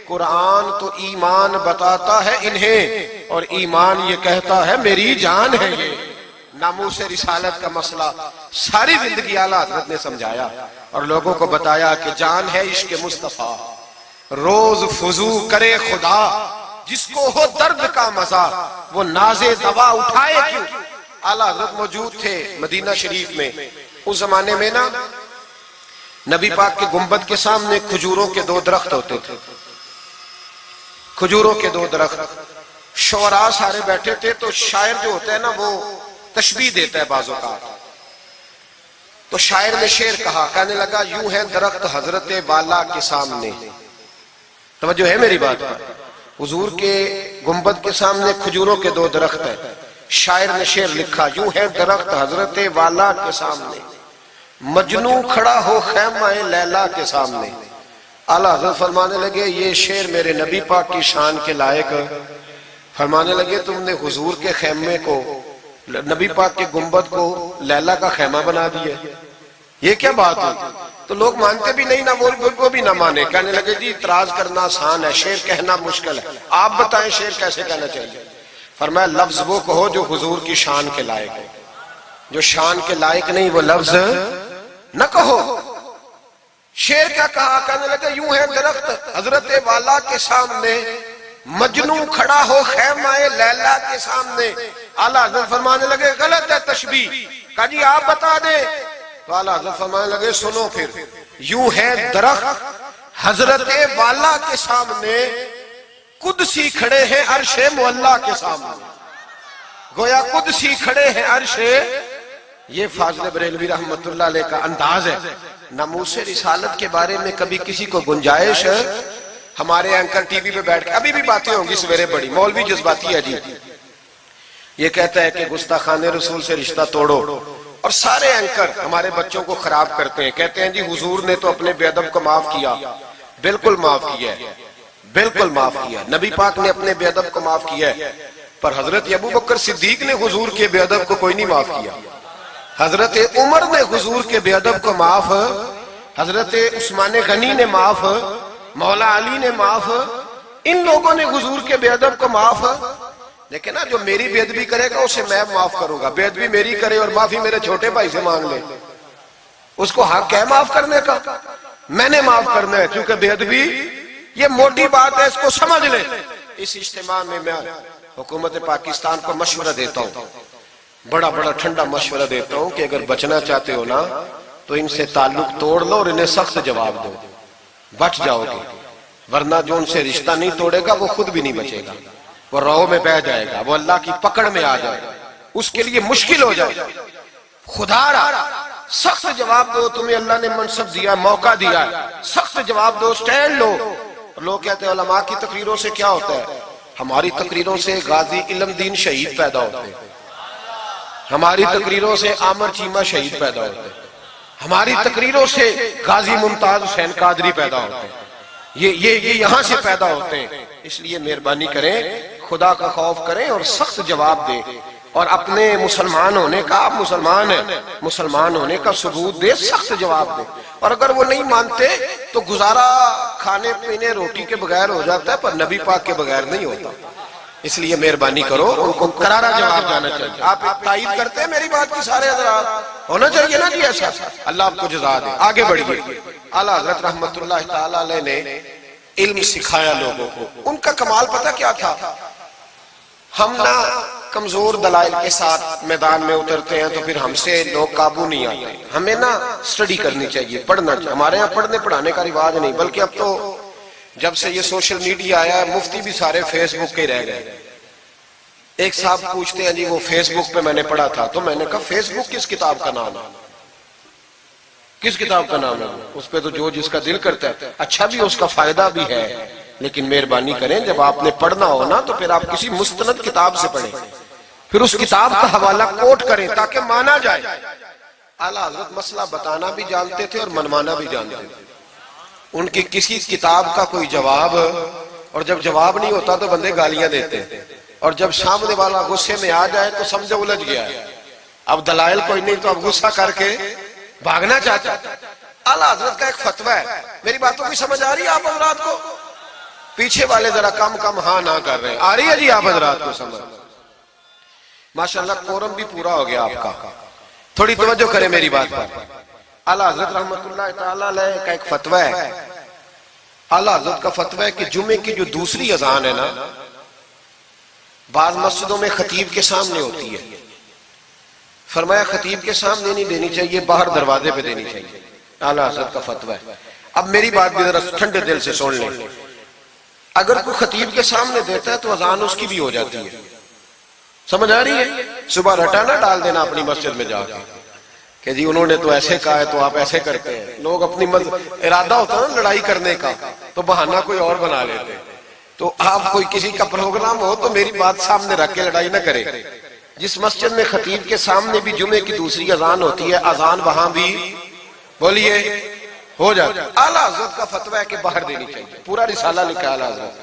قرآن تو ایمان بتاتا ہے انہیں اور ایمان یہ کہتا ہے میری جان ہے یہ. ناموس رسالت کا مسئلہ ساری زندگی اعلیٰ حضرت نے سمجھایا اور لوگوں کو بتایا کہ جان ہے عشق مصطفیٰ. روز فضو کرے خدا جس کو ہو درد کا مزہ وہ ناز دوا اٹھائے کیوں. اعلیٰ حضرت موجود تھے مدینہ شریف میں. اس زمانے میں نا نبی پاک کے گنبد کے سامنے کھجوروں کے 2 درخت ہوتے تھے. کھجوروں کے 2 درخت. شعراء سارے بیٹھے تھے تو شاعر جو ہوتا ہے نا وہ تشبیہ دیتا ہے بعض اوقات. تو شاعر نے شعر کہا, کہنے لگا یوں ہے درخت حضرت والا کے سامنے. توجہ ہے میری بات پر. حضور کے گنبد کے سامنے کھجوروں کے 2 درخت ہیں. شاعر نے شعر لکھا یوں ہے درخت حضرت والا کے سامنے مجنو کھڑا ہو خیمہ لیلا کے سامنے. اعلیٰ حضرت فرمانے لگے یہ شعر میرے نبی پاک کی شان کے لائق. فرمانے لگے تم نے حضور کے خیمے کو, نبی پاک کے گنبد کو لیلا کا خیمہ بنا دیا, یہ کیا بات ہے؟ تو لوگ مانتے بھی نہیں, نہ وہ بھی نہ مانے. کہنے لگے جی اعتراض کرنا آسان ہے, شعر کہنا مشکل ہے, آپ بتائیں شعر کیسے کہنا چاہیے. فرمایا لفظ وہ کہو جو حضور کی شان کے لائق ہے, جو شان کے لائق نہیں وہ لفظ نہ کہو. شعر کیا کہا, کہنے لگے یوں ہے درخت حضرت والا کے سامنے مجنو کھڑا ہو خیمہ لیلا کے سامنے. اعلیٰ حضرت فرمانے لگے غلط ہے تشبیہ. کہا جی آپ بتا دیں. تو اعلیٰ حضرت فرمانے لگے سنو پھر, یوں ہے درخت حضرت والا کے سامنے قدسی کھڑے ہیں عرش معلا کے سامنے. گویا قدسی کھڑے ہیں عرش. یہ فاضل بریلوی رحمت اللہ علیہ کا انداز ہے. ناموس رسالت کے بارے میں کبھی کسی کو گنجائش, ہمارے اینکر ٹی وی پہ بیٹھ کے ابھی بھی باتیں ہوں گی سویرے بڑی, مولوی جذباتی ہے جی, یہ کہتا ہے کہ گستاخان رسول سے رشتہ توڑو, اور سارے اینکر ہمارے بچوں کو خراب کرتے ہیں. کہتے ہیں جی حضور نے تو اپنے بے ادب کو معاف کیا. بالکل معاف کیا ہے, بالکل معاف کیا. نبی پاک نے اپنے بے ادب کو معاف کیا ہے, پر حضرت ابو بکر صدیق نے حضور کے بے ادب کو کوئی نہیں معاف کیا. حضرت عمر نے حضور کے بے ادب کو معاف, حضرت عثمان غنی نے معاف, مولا علی نے معاف, ان لوگوں نے حضور کے بے ادب کو معاف. لیکن نا جو میری بے ادبی کرے گا اسے میں معاف کروں گا. بے ادبی میری کرے اور معافی میرے چھوٹے بھائی سے مانگ لے, اس کو حق ہے معاف کرنے کا, میں نے معاف کرنا ہے. کیونکہ بے ادبی یہ موٹی بات ہے, اس کو سمجھ لے. اس اجتماع میں میں حکومت پاکستان کو مشورہ دیتا ہوں, بڑا بڑا ٹھنڈا مشورہ دیتا ہوں کہ اگر بچنا چاہتے ہو نا تو ان سے تعلق توڑ لو اور انہیں سخت جواب دو, بچ جاؤ گے. ورنہ جو ان سے رشتہ نہیں توڑے گا وہ خود بھی نہیں بچے گا, وہ راہ میں بہ جائے گا, وہ اللہ کی پکڑ میں آ جائے گا, اس کے لیے مشکل ہو جائے. خدا را سخت جواب دو, تمہیں اللہ نے منصب دیا, موقع دیا ہے, سخت جواب دو, سٹینڈ لو. لوگ کہتے ہیں علماء کی تقریروں سے کیا ہوتا ہے. ہماری تقریروں سے غازی علم دین شہید پیدا ہوتے ہیں, ہماری تقریروں سے عامر چیمہ شہید پیدا ہوتے ہیں, ہماری تقریروں سے غازی ممتاز حسین قادری پیدا ہوتے ہیں, یہ یہاں سے پیدا ہوتے ہیں. اس لیے مہربانی کریں, خدا کا خوف کریں اور سخت جواب دیں, اور اپنے مسلمان ہونے کا, آپ مسلمان ہیں, مسلمان ہونے کا ثبوت دیں, سخت جواب دیں. اور اگر وہ نہیں مانتے تو گزارا کھانے پینے روٹی کے بغیر ہو جاتا ہے, پر نبی پاک کے بغیر نہیں ہوتا. اس لیے مہربانی کرو, ان کو کرارا جواب جانا چاہیے. آپ تائید کرتے ہیں میری بات کی سارے حضرات, ہونا چاہیے نا جی ایسا. اللہ آپ کو جزا دے. آگے بڑھیے. اعلیٰ حضرت رحمت اللہ تعالیٰ علیہ نے علم سکھایا لوگوں کو. ان کا کمال پتہ کیا تھا, ہم نہ کمزور دلائل کے ساتھ میدان میں اترتے ہیں تو پھر ہم سے لوگ قابو نہیں آتے. ہمیں نا سٹڈی کرنی چاہیے, پڑھنا چاہیے. ہمارے یہاں پڑھنے پڑھانے کا رواج نہیں, بلکہ اب تو جب سے یہ سوشل میڈیا آیا ہے مفتی بھی سارے فیس بک کے رہ گئے. ایک صاحب پوچھتے ہیں جی وہ فیس بک پہ میں نے پڑھا تھا, تو میں نے کہا فیس بک کس کتاب کا نام ہے, کس کتاب کا نام ہے؟ اس پہ تو جو جس کا دل کرتا ہے. اچھا بھی, اس کا فائدہ بھی ہے, لیکن مہربانی کریں جب آپ نے پڑھنا ہو نا تو پھر آپ کسی مستند کتاب سے پڑھیں, پھر اس کتاب کا حوالہ کوٹ کریں تاکہ مانا جائے. اعلیٰ حضرت مسئلہ بتانا بھی جانتے تھے اور منوانا بھی جانتے تھے. ان کی کسی کتاب کا کوئی جواب, اور جب جواب نہیں ہوتا تو بندے گالیاں دیتے, اور جب سامنے والا غصے میں آ جائے تو سمجھو الجھ گیا ہے, اب دلائل کوئی نہیں تو اب غصہ کر کے بھاگنا چاہتا ہے. اعلیٰ حضرت کا ایک فتویٰ ہے, میری باتوں کی سمجھ آ رہی ہے آپ حضرات کو؟ پیچھے والے ذرا کم کم ہاں نہ کر رہے ہیں. آ رہی ہے جی آپ حضرات کو سمجھ؟ ماشاءاللہ قورم بھی پورا ہو گیا آپ کا. تھوڑی توجہ کریں میری بات پر. اعلیٰ حضرت رحمت اللہ تعالی علیہ کا ایک فتویٰ ہے. اعلیٰ حضرت کا فتویٰ ہے کہ جمعے کی جو دوسری اذان ہے نا، بعض مسجدوں میں خطیب کے سامنے ہوتی ہے. فرمایا خطیب کے سامنے نہیں دینی چاہیے، باہر دروازے پہ دینی چاہیے. اعلیٰ حضرت کا فتویٰ ہے. اب میری بات بھی ذرا ٹھنڈے دل سے سن لیں. اگر کوئی خطیب کے سامنے دیتا ہے تو اذان اس کی بھی ہو جاتی ہے. سمجھ آ رہی ہے؟ صبح رٹانا ڈال دینا اپنی مسجد میں جا کے کہ جی انہوں نے تو ایسے کہا ہے تو آپ ایسے کرتے ہیں. لوگ اپنی ارادہ ہوتا ہے نا لڑائی کرنے کا تو بہانہ کوئی اور بنا لیتے ہیں. تو آپ کوئی کسی کا پروگرام ہو تو میری بات سامنے رکھ کے لڑائی نہ کرے. جس مسجد میں خطیب کے سامنے بھی جمعے کی دوسری اذان ہوتی ہے، اذان وہاں بھی بولیے ہو جاتا ہے. اعلیٰ حضرت کا فتویٰ ہے کہ باہر دینی چاہیے. پورا رسالہ لکھا ہے اعلیٰ حضرت.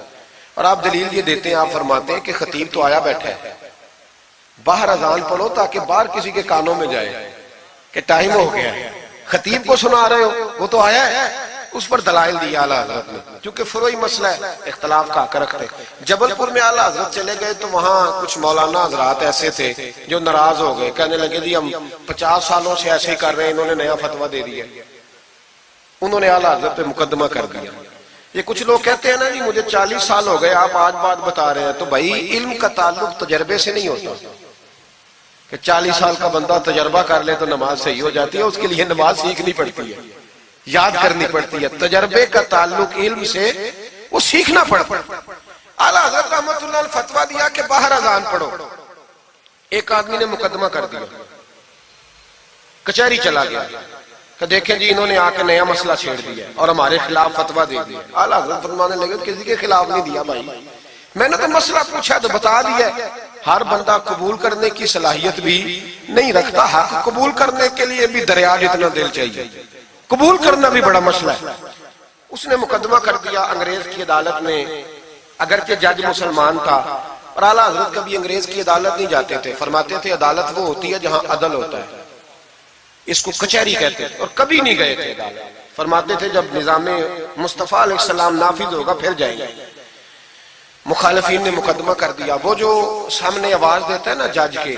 اور آپ دلیل یہ دیتے ہیں، آپ فرماتے ہیں کہ خطیب تو آیا بیٹھا ہے، باہر اذان پڑھو تاکہ باہر کسی کے کانوں میں جائے کہ ٹائم ہو گیا ہے. خطیب کو سنا رہے ہو، وہ تو آیا ہے. اس پر دلائل دیا اعلیٰ حضرت نے، کیونکہ فروعی مسئلہ ہے، اختلاف کا حق رکھتے. جبل پور میں اعلیٰ حضرت چلے گئے تو وہاں کچھ مولانا حضرات ایسے تھے جو ناراض ہو گئے، کہنے لگے جی ہم 50 سالوں سے ایسے ہی کر رہے ہیں، انہوں نے نیا فتویٰ دے دیا. انہوں نے اعلیٰ حضرت پہ مقدمہ کر دیا. یہ کچھ لوگ کہتے ہیں نا جی مجھے 40 سال ہو گئے، آپ آج بات بتا رہے ہیں. تو بھائی علم کا تعلق تجربے سے نہیں ہوتا کہ 40 سال کا بندہ تجربہ کر لے تو نماز صحیح ہو جاتی ہے. اس کے لیے نماز سیکھنی پڑتی ہے، یاد کرنی پڑتی ہے. تجربے کا تعلق علم سے، وہ سیکھنا پڑتا ہے. اعلیٰ حضرت رحمت اللہ نے فتویٰ دیا کہ باہر اذان پڑھو. ایک آدمی نے مقدمہ کر دیا، کچہری چلا گیا کہ دیکھیں جی انہوں نے آ کے نیا مسئلہ چھیڑ دیا اور ہمارے خلاف فتویٰ دے دیا. اعلیٰ حضرت فرمانے لگے کسی کے خلاف نہیں دیا بھائی، میں نے تو مسئلہ پوچھا تو بتا دیا. ہر بندہ قبول کرنے کی صلاحیت بھی نہیں رکھتا. حق قبول کرنے کے لیے بھی دریا جتنا دل چاہیے. قبول کرنا بھی بڑا مسئلہ ہے. اس نے مقدمہ کر دیا انگریز کی عدالت میں، اگرچہ جج مسلمان تھا. اور اعلیٰ حضرت کبھی انگریز کی عدالت نہیں جاتے تھے. فرماتے تھے عدالت وہ ہوتی ہے جہاں عدل ہوتا ہے، اس کو کچہری کہتے تھے. اور کبھی نہیں گئے تھے عدالت. فرماتے تھے جب نظام مصطفیٰ علیہ السلام نافذ ہوگا پھر جائیں گے. مخالفین نے مقدمہ کر دیا. وہ جو سامنے آواز دیتا ہے نا جج کے،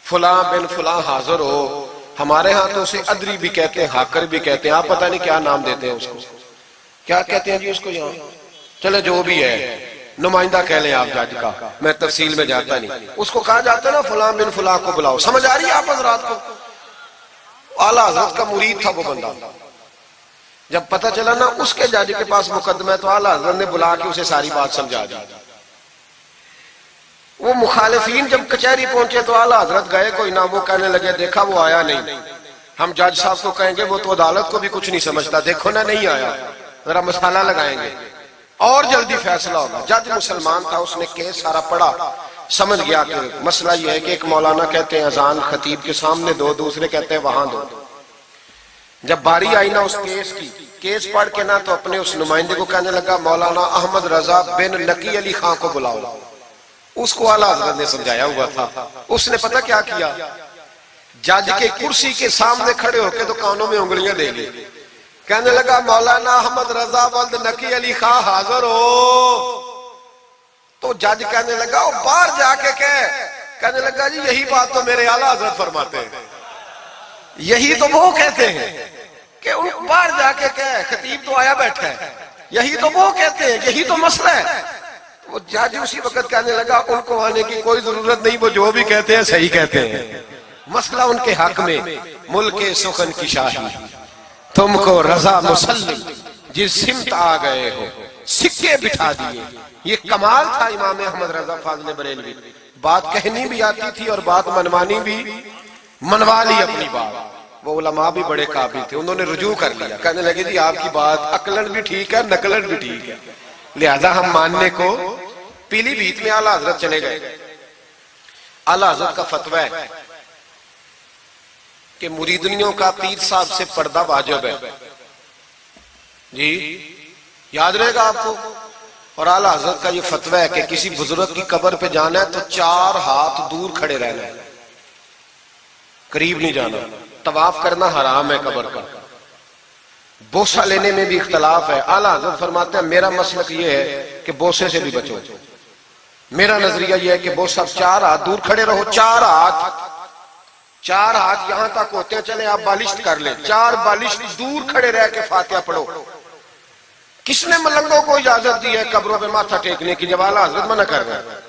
فلاں بن فلاں حاضر ہو، ہمارے ہاں تو اسے ادری بھی کہتے ہیں، ہاکر بھی کہتے ہیں، آپ پتہ نہیں کیا نام دیتے ہیں اس کو، کیا کہتے ہیں جی اس کو یہاں. چلے جو بھی ہے، نمائندہ کہہ لیں آپ جج کا، میں تفصیل میں جاتا نہیں. اس کو کہا جاتا ہے نا فلاں بن فلاں کو بلاؤ. سمجھ آ رہی ہے آپ حضرات کو؟ اعلیٰ حضرت کا مرید تھا وہ بندہ. جب پتہ چلا نا اس کے جج کے پاس مقدمہ ہے تو اعلیٰ حضرت نے بلا کے اسے ساری بات سمجھا دی. وہ مخالفین جب کچہری پہنچے تو اعلیٰ حضرت گئے کوئی نہ. وہ کہنے لگے دیکھا وہ آیا نہیں، ہم جج صاحب کو کہیں گے وہ تو عدالت کو بھی کچھ نہیں سمجھتا، دیکھو نا نہیں آیا، ذرا مسئلہ لگائیں گے اور جلدی فیصلہ ہوگا. جج مسلمان تھا، اس نے کیس سارا پڑھا، سمجھ گیا کہ مسئلہ یہ ہے کہ ایک مولانا کہتے ہیں اذان خطیب کے سامنے دو، دوسرے کہتے ہیں وہاں دو. جب باری آئی نا اس کیس کی، کیس پڑھ کے نا تو اپنے اس نمائندے کو کہنے لگا مولانا احمد رضا بن لکی علی خان کو بلاؤ. اس کو اعلیٰ حضرت نے سمجھایا ہوا تھا. اس نے پتہ کیا کیا، جج کے کرسی کے سامنے کھڑے ہو کے تو کانوں میں انگلیاں دے لی. کہنے لگا مولانا احمد رضا بن لکی علی خان حاضر ہو. تو جج کہنے لگا وہ باہر جا کے کہنے لگا جی یہی بات تو میرے اعلیٰ حضرت فرماتے ہیں، یہی تو وہ کہتے ہیں کہ ان باہر جا کے خطیب تو آیا بیٹھا ہے، یہی تو وہ کہتے ہیں، یہی تو مسئلہ ہے. وہ جج اسی وقت کہنے لگا ان کو آنے کی کوئی ضرورت نہیں، وہ جو بھی کہتے ہیں صحیح کہتے ہیں، مسئلہ ان کے حق میں. ملک سخن کی شاہی تم کو رضا مسلم جس سمت آ گئے ہو سکے بٹھا دیے. یہ کمال تھا امام احمد رضا فاضل بریلوی. بات کہنی بھی آتی تھی اور بات منوانی بھی منوا لی اپنی بات. وہ علماء بھی بڑے قابل تھے، انہوں نے رجوع کر لیا، کہنے لگے جی آپ کی بات عقلن بھی ٹھیک ہے نقلن بھی ٹھیک ہے، لہذا ہم ماننے کو. پیلی بھیت میں اعلیٰ حضرت چلے گئے. اعلیٰ حضرت کا فتویٰ ہے کہ مریدنیوں کا پیر صاحب سے پردہ واجب ہے. جی یاد رہے گا آپ کو. اور اعلیٰ حضرت کا یہ فتویٰ ہے کہ کسی بزرگ کی قبر پہ جانا ہے تو 4 ہاتھ دور کھڑے رہنا ہے، قریب نہیں جانا. طواف کرنا حرام ہے قبر کا. بوسہ لینے میں بھی اختلاف ہے. اعلیٰ حضرت فرماتے ہیں میرا مسلک یہ ہے کہ بوسے سے بھی بچو. میرا نظریہ یہ ہے کہ بوسہ 4 ہاتھ دور کھڑے رہو. 4 ہاتھ یہاں تک ہوتے ہیں, چلیں آپ بالشت کر لیں, 4 بالشت دور کھڑے رہ کے فاتحہ پڑھو. کس نے ملنگوں کو اجازت دی ہے قبروں پہ ماتھا ٹیکنے کی جب اعلیٰ حضرت منع کر رہے ہیں؟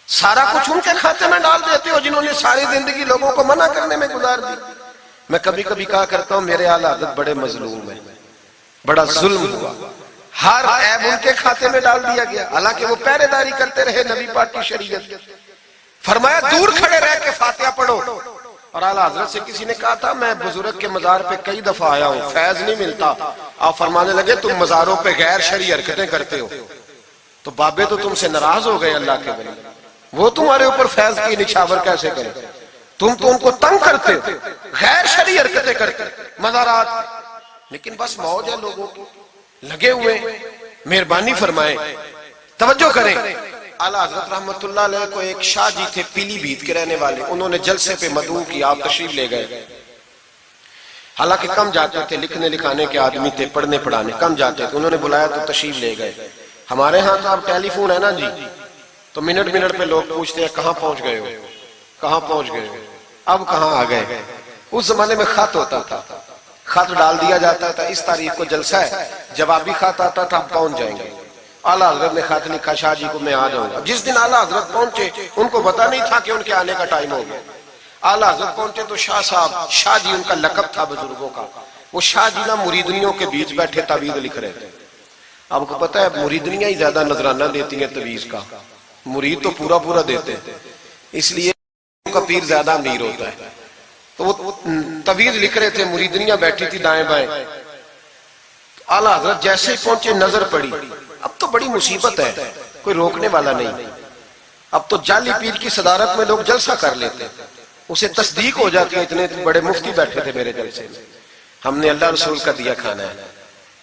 سارا کچھ ان کے کھاتے میں ڈال دیتے ہو جنہوں نے ساری زندگی لوگوں کو منع کرنے میں گزار دی. میں کبھی کبھی کہا کرتا ہوں میرے اعلیٰ حضرت بڑے مظلوم ہیں, بڑا ظلم ہوا, ہر عیب ان کے کھاتے میں ڈال دیا گیا, حالانکہ وہ پہرے داری کرتے رہے نبی پاک کی شریعت. فرمایا دور کھڑے رہ کے فاتحہ پڑھو. اور اعلیٰ حضرت سے کسی نے کہا تھا میں بزرگ کے مزار پہ کئی دفعہ آیا ہوں, فیض نہیں ملتا. آپ فرمانے لگے تم مزاروں پہ غیر شرعی حرکتیں کرتے ہو. تو بابے تو تم سے ناراض ہو گئے اللہ کے ولی, وہ تمہارے اوپر فیض کی نچھاور کیسے کریں؟ تم تو ان کو تنگ کرتے ہو, غیر شرعی حرکتیں کرتے مزارات. لیکن بس موج ہے لوگوں کی, لگے ہوئے. مہربانی فرمائیں, توجہ کریں. اعلیٰ حضرت رحمت اللہ علیہ کو ایک شاہ جی تھے پیلی بھیت کے رہنے والے, انہوں نے جلسے پہ مدعو کی, آپ تشریف لے گئے. حالانکہ کم جاتے تھے, لکھنے لکھانے کے آدمی تھے, پڑھنے پڑھانے کم جاتے تھے. انہوں نے بلایا تو تشریف لے گئے. ہمارے ہاں تو اب ٹیلی فون ہے نا جی, تو منٹ پہ لوگ پوچھتے ہیں کہاں پہنچ گئے ہو, کہاں پہنچ گئے ہو, اب کہاں آ گئے. اس زمانے میں خط ہوتا تھا, خط ڈال دیا جاتا تھا اس تاریخ کو جلسہ ہے, جوابی خط آتا تھا پہنچ جائیں گے. اعلیٰ حضرت نے خط لکھا شاہ جی کو میں آ جاؤں گا. جس دن اعلیٰ حضرت پہنچے ان کو پتا نہیں تھا کہ ان کے آنے کا ٹائم ہو گیا. اعلیٰ حضرت پہنچے تو شاہ صاحب, شاہ جی ان کا لقب تھا بزرگوں کا, وہ شاہ جی نا مریدنیوں کے بیچ بیٹھے تعویذ لکھ رہے تھے. آپ کو پتا ہے مریدنیاں ہی زیادہ نذرانہ دیتی ہیں تعویذ کا, مرید تو پورا دیتے ہیں, اس لیے ان کا پیر زیادہ امیر ہوتا ہے. تو وہ تعویذ لکھ رہے تھے, مریدنیاں بیٹھی تھی دائیں بائیں. اعلیٰ حضرت جیسے ہی پہنچے نظر پڑی, اب تو بڑی مصیبت ہے, کوئی روکنے والا نہیں. اب تو جعلی پیر کی صدارت میں لوگ جلسہ کر لیتے, اسے تصدیق ہو جاتی ہے. اتنے بڑے مفتی بیٹھے تھے میرے جلسے میں, ہم نے اللہ رسول کا دیا کھانا ہے.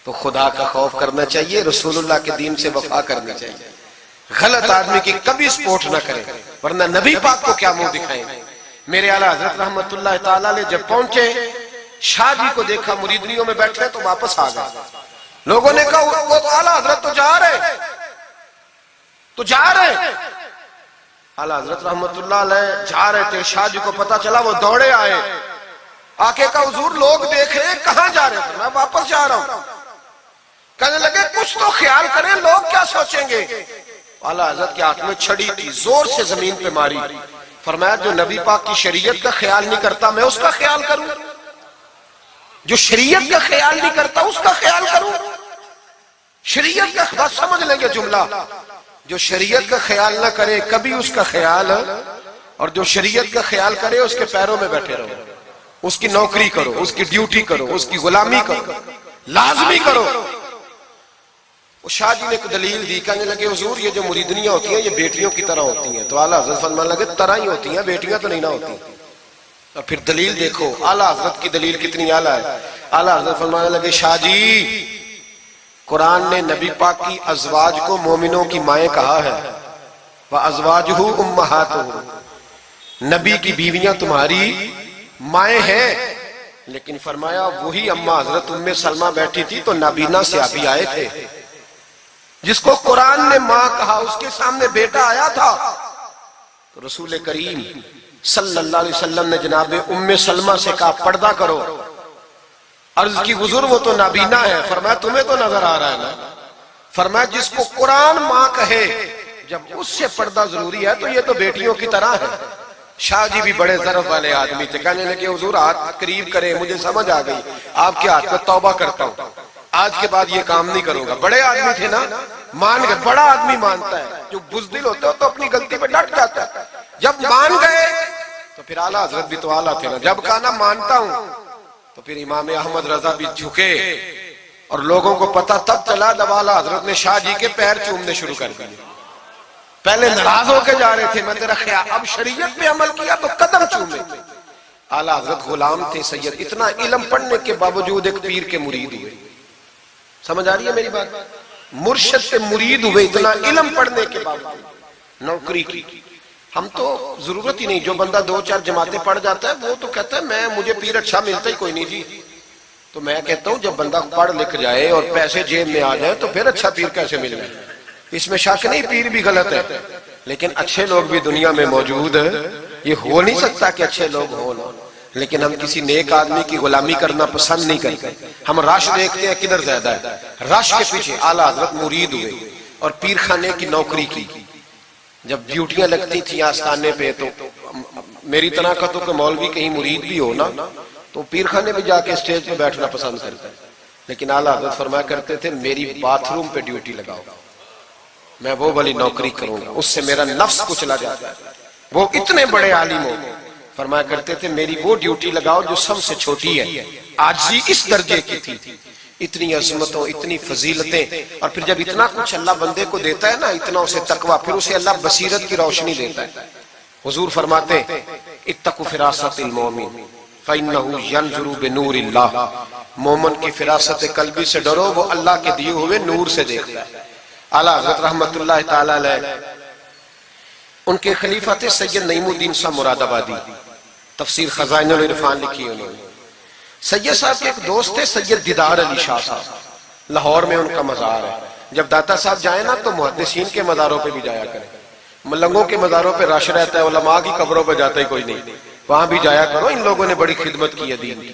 تو خدا کا خوف کرنا چاہیے, رسول اللہ کے دین سے وفا کرنی چاہیے. غلط آدمی کی کبھی سپورٹ نہ کریں, ورنہ نبی پاک کو کیا منہ دکھائیں. میرے اعلیٰ حضرت رحمت اللہ تعالیٰ علیہ جب پہنچے, شاہ جی کو دیکھا مریدنیوں میں بیٹھے تو واپس آ گئے. لوگوں نے کہا وہ تو اعلیٰ حضرت تو جا رہے. اعلیٰ حضرت رحمت اللہ علیہ جا رہے تھے, شاہ جی کو پتا چلا, وہ دوڑے آئے, آ کے کہا حضور لوگ دیکھ رہے ہیں, کہاں جا رہے تھے؟ میں واپس جا رہا ہوں. کہنے لگے کچھ تو خیال کریں, لوگ کیا سوچیں گے. اعلیٰ حضرت کے ہاتھ میں چھڑی تھی, زور سے زمین پہ ماری. فرمایا جو نبی پاک کی شریعت کا خیال نہیں کرتا میں اس کا خیال کروں, جو شریعت کا خیال نہیں کرتا اس کا خیال کروں. شریعت کا بات سمجھ لیں گے جملہ, جو شریعت کا خیال نہ کرے کبھی اس کا خیال, اور جو شریعت کا خیال کرے اس کے پیروں میں بیٹھے رہو, اس کی نوکری کرو, اس کی ڈیوٹی کرو, اس کی غلامی کرو, لازمی کرو. شاہ جی نے ایک دلیل دی, کہنے لگے حضور یہ جو مریدنیاں ہوتی ہیں یہ بیٹیوں کی طرح ہوتی ہیں. تو اعلیٰ حضرت فرمانے لگے طرح ہی ہوتی ہیں, بیٹیاں تو نہیں نہ ہوتی. اور پھر دلیل دیکھو, اعلیٰ حضرت کی دلیل کتنی اعلیٰ ہے. اعلیٰ حضرت فرمانے لگے شاہ جی قرآن نے نبی پاک کی ازواج کو مومنوں کی مائیں کہا ہے, وَأَزْوَاجُهُ أُمَّهَاتُهُ, نبی کی بیویاں تمہاری مائیں ہیں. لیکن فرمایا وہی اماں حضرت ام سلمہ بیٹھی تھی تو نابینا صحابی آئے تھے, جس کو قرآن نے ماں کہا اس کے سامنے بیٹا آیا تھا. تو رسول کریم صلی اللہ علیہ وسلم نے جناب ام سلمہ سے کہا پردہ کرو. عرض کی حضور وہ تو نابینا ہے. فرمایا تمہیں تو نظر آ رہا ہے نا. فرمایا جس کو قرآن ماں کہے جب اس سے پردہ ضروری ہے تو یہ تو بیٹیوں کی طرح ہے. شاہ جی بھی بڑے ظرف والے آدمی تھے, کہنے لگے حضور ہاتھ قریب کرے, مجھے سمجھ آ گئی آپ کے ہاتھ میں توبہ کرتا ہوں, آج کے بعد یہ کام نہیں کروں گا. بڑے آدمی تھے نا, مان گئے. بڑا آدمی مانتا ہے, جو بزدل ہوتا ہے تو اپنی غلطی پہ ڈٹ جاتا ہے. جب مان گئے تو پھر اعلیٰ حضرت بھی تو اعلیٰ تھے نا, جب کہا نا مانتا ہوں تو پھر امام احمد رضا بھی جھکے. اور لوگوں کو پتا تب چلا جب اعلیٰ حضرت نے شاہ جی کے پیر چومنے شروع کر دیے. پہلے ناراض ہو کے جا رہے تھے, میں تیرا خیال, اب شریعت پہ عمل کیا تو قدم چومے. اعلیٰ حضرت غلام تھے سید, اتنا علم پڑھنے کے باوجود ایک پیر کے مرید ہوئے. سمجھ آ رہی ہے میری بات؟ مرشد سے مرید ہوئے اتنا علم پڑھنے کے باوجود. نوکری کی ہم تو ضرورت ہی نہیں, جو بندہ 2-4 جماعتیں پڑھ جاتا ہے وہ تو کہتا ہے مجھے پیر اچھا ملتا ہی کوئی نہیں جی. تو میں کہتا ہوں جب بندہ پڑھ لکھ جائے اور پیسے جیب میں آ جائیں تو پھر اچھا پیر کیسے مل جائے؟ اس میں شک نہیں، پیر بھی غلط ہے، لیکن اچھے لوگ بھی دنیا میں موجود ہیں۔ یہ ہو نہیں سکتا کہ اچھے لوگ ہوں نہ، لیکن ہم کسی نیک آدمی کی غلامی کرنا پسند نہیں کرتے۔ ہم رش دیکھتے ہیں کدھر زیادہ ہے، رش کے پیچھے اعلیٰ حضرت مرید ہوئے اور پیر خانے کی نوکری کی۔ جب ڈیوٹیاں لگتی تھیں آستانے پہ تو میری طرح کا تو کہ مولوی کہیں مرید بھی ہو نا تو پیر خانے پہ جا کے اسٹیج پہ بیٹھنا پسند کرتا ہے، لیکن اعلیٰ حضرت فرمایا کرتے تھے میری باتھ روم پہ ڈیوٹی لگاؤ، میں وہ والی نوکری کروں گا، اس سے میرا نفس کچلا جاتا ہے۔ وہ اتنے بڑے عالم ہو، فرمایا کرتے تھے میری وہ ڈیوٹی لگاؤ جو سب سے چھوٹی ہے۔ عاجزی اس درجے کی تھی، اتنی عظمتوں، اتنی فضیلتیں، اور پھر جب اتنا کچھ اللہ بندے کو دیتا ہے نا، اتنا اسے تقویٰ، پھر اسے اللہ بصیرت کی روشنی دیتا ہے۔ حضور فرماتے ہیں اتقوا فراست المومن فإنہ ینظر بنور اللہ، مومن کی فراست قلبی سے ڈرو، وہ اللہ کے دیے ہوئے نور سے دیکھتا ہے۔ اعلیٰ حضرت رحمت اللہ تعالی علیہ، ان کے خلیفہ تھے سید نعیم الدین صاحب مراد آبادی، تفسیر خزائن العرفان لکھی انہوں نے۔ سید صاحب کے ایک دوست تھے سید دیدار علی شاہ صاحب، لاہور میں ان کا مزار ہے۔ جب داتا صاحب جائیں نا تو محدثین کے مزاروں پہ بھی جایا کریں، ملنگوں کے مزاروں پہ رش رہتا ہے، علماء کی قبروں پہ جاتا ہی کوئی نہیں، وہاں بھی جایا کرو، ان لوگوں نے بڑی خدمت کی ہے دین کی۔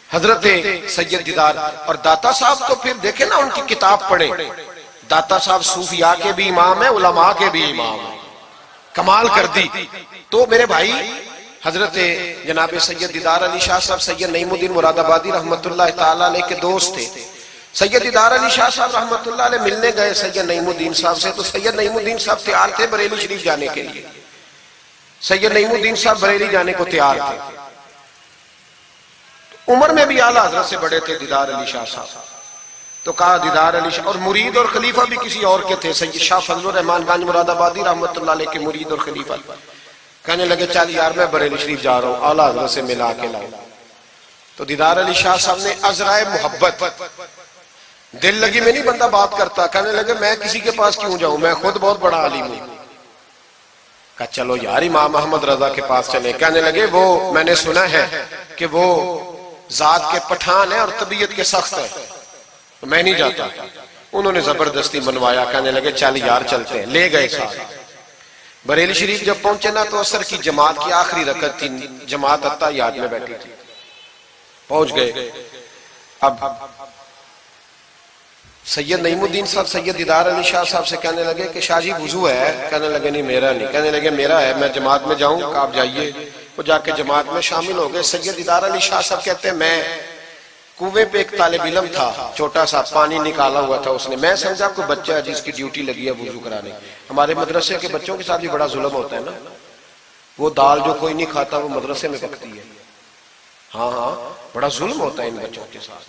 حضرت سید دیدار اور داتا صاحب تو پھر دیکھیں نا ان کی کتاب پڑھیں، داتا صاحب صوفیاء کے بھی امام ہیں، علماء کے بھی امام ہیں، کمال کر دی۔ تو میرے بھائی حضرت جناب سید دیدار علی شاہ صاحب سید نعیم الدین مراد آبادی رحمت اللہ تعالی علیہ کے دوست تھے۔ سید دیدار علی شاہ صاحب رحمت اللہ علیہ ملنے گئے سید نعیم الدین صاحب سے، تو سید نعیم الدین صاحب تیار تھے بریلی شریف جانے کے لیے۔ سید نعیم الدین صاحب بریلی جانے کو تیار تھے، عمر میں بھی اعلیٰ حضرت سے بڑے تھے دیدار علی شاہ صاحب۔ تو کہا دیدار علی شاہ، اور مرید اور خلیفہ بھی کسی اور کے تھے، سید شاہ فضل الرحمان گنج مراد آبادی رحمت اللہ علیہ کے مرید اور خلیفہ۔ کہنے لگے چل یار میں بریلی شریف جا رہا ہوں، اعلیٰ حضرت سے ملا کے لاؤ۔ تو دیدار علی شاہ صاحب نے عذرائے محبت، دل لگی میں نہیں بندہ بات کرتا، کہنے لگے میں کسی کے پاس کیوں جاؤں، میں خود بہت بڑا عالم ہوں۔ کہا چلو یار امام احمد رضا کے پاس چلے۔ کہنے لگے وہ میں نے سنا ہے کہ وہ ذات کے پٹھان ہیں اور طبیعت کے سخت ہیں، میں نہیں جاتا۔ انہوں نے زبردستی منوایا، کہنے لگے چل یار چلتے ہیں، لے گئے ساتھ۔ بریلی شریف جب پہنچے نا تو عصر کی جماعت کی آخری رکعت تھی، جماعت اتحیات میں بیٹھی تھی، پہنچ گئے۔ اب سید نعیم الدین صاحب سید دیدار علی شاہ صاحب سے کہنے لگے کہ شاہ جی وضو ہے؟ کہنے لگے نہیں میرا نہیں۔ کہنے لگے میرا ہے، میں جماعت میں جاؤں؟ کہ آپ جائیے۔ وہ جا کے جماعت میں شامل ہو گئے۔ سید دیدار علی شاہ صاحب کہتے ہیں میں کنویں پہ ایک طالب علم تھا، چھوٹا سا پانی نکالا ہوا تھا اس نے، میں سمجھا کوئی بچہ ہے جس کی ڈیوٹی لگی ہے وضو کرانے۔ ہمارے مدرسے کے بچوں کے ساتھ بھی بڑا ظلم ہوتا ہے نا، وہ دال جو کوئی نہیں کھاتا وہ مدرسے میں پکتی ہے۔ ہاں ہاں بڑا ظلم ہوتا ہے ان بچوں کے ساتھ،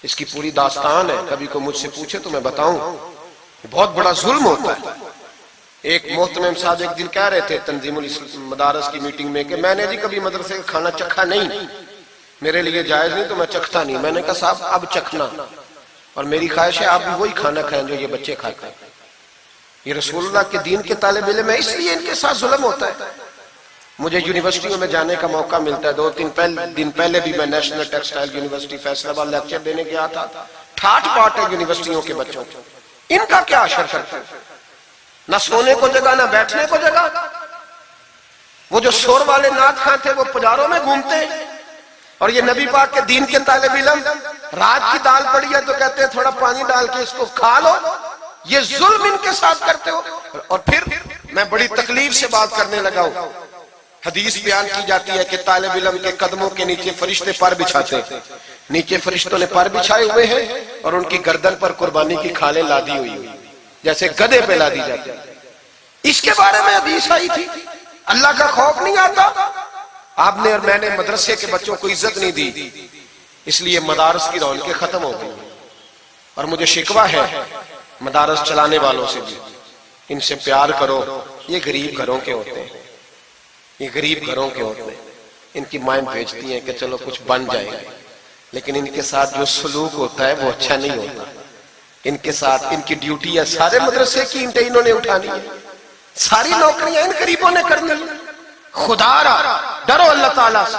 اس کی پوری داستان ہے، کبھی کو مجھ سے پوچھے تو میں بتاؤں، بہت بڑا ظلم ہوتا ہے۔ ایک محترم صاحب ایک دن کہہ رہے تھے تنظیم المدارس کی میٹنگ میں کہ میں نے جی کبھی مدرسے کا کھانا چکھا نہیں، میرے لیے جائز نہیں تو میں چکھتا نہیں۔ میں نے کہا صاحب اب چکھنا، اور میری خواہش ہے آپ بھی وہی کھانا کھائیں جو یہ بچے کھاتے ہیں۔ یہ رسول اللہ کے دین کے طالب علم ہے، اس لیے ان کے ساتھ ظلم ہوتا ہے۔ مجھے یونیورسٹیوں میں جانے کا موقع ملتا ہے، 2-3 دن پہلے بھی میں نیشنل ٹیکسٹائل یونیورسٹی فیصل آباد لیکچر دینے گیا تھا۔ ٹھاٹ پاٹ ہے یونیورسٹیوں کے بچوں کو، ان کا کیا اثر کرتا ہے؟ نہ سونے کو جگہ، نہ بیٹھنے کو جگہ۔ وہ جو شور والے نعت خواں تھے وہ پجاروں میں گھومتے ہیں، اور یہ نبی پاک کے دین کے طالب علم رات کی دال پڑی ہے تو کہتے ہیں تھوڑا پانی ڈال کے اس کو کھا لو۔ یہ ظلم ان کے ساتھ کرتے ہو۔ اور پھر میں بڑی تکلیف سے بات کرنے لگا ہوں، حدیث بیان کی جاتی ہے کہ طالب علم کے قدموں کے نیچے فرشتے پر بچھاتے ہیں، نیچے فرشتوں نے پر بچھائے ہوئے ہیں اور ان کی گردن پر قربانی کی کھالیں لادی ہوئی ہوئی جیسے گدھے پہ لادی جاتی ہے۔ اس کے بارے میں حدیث آئی تھی، اللہ کا خوف نہیں آتا؟ آپ نے اور میں نے مدرسے کے بچوں کو عزت نہیں دی، اس لیے مدارس کی رونقیں ختم ہو گئی۔ اور مجھے شکوہ ہے مدارس چلانے والوں سے بھی، ان سے پیار کرو، یہ غریب گھروں کے ہوتے ہیں، یہ غریب گھروں کے ہوتے ہیں، ان کی مائیں بھیجتی ہیں کہ چلو کچھ بن جائے گا، لیکن ان کے ساتھ جو سلوک ہوتا ہے وہ اچھا نہیں ہوتا۔ ان کے ساتھ ان کی ڈیوٹی ہے، سارے مدرسے کی اینٹیں انہوں نے اٹھانی ہے، ساری نوکریاں ان غریبوں نے کرنی ہے۔ خدا را ڈرو اللہ تعالیٰ سے،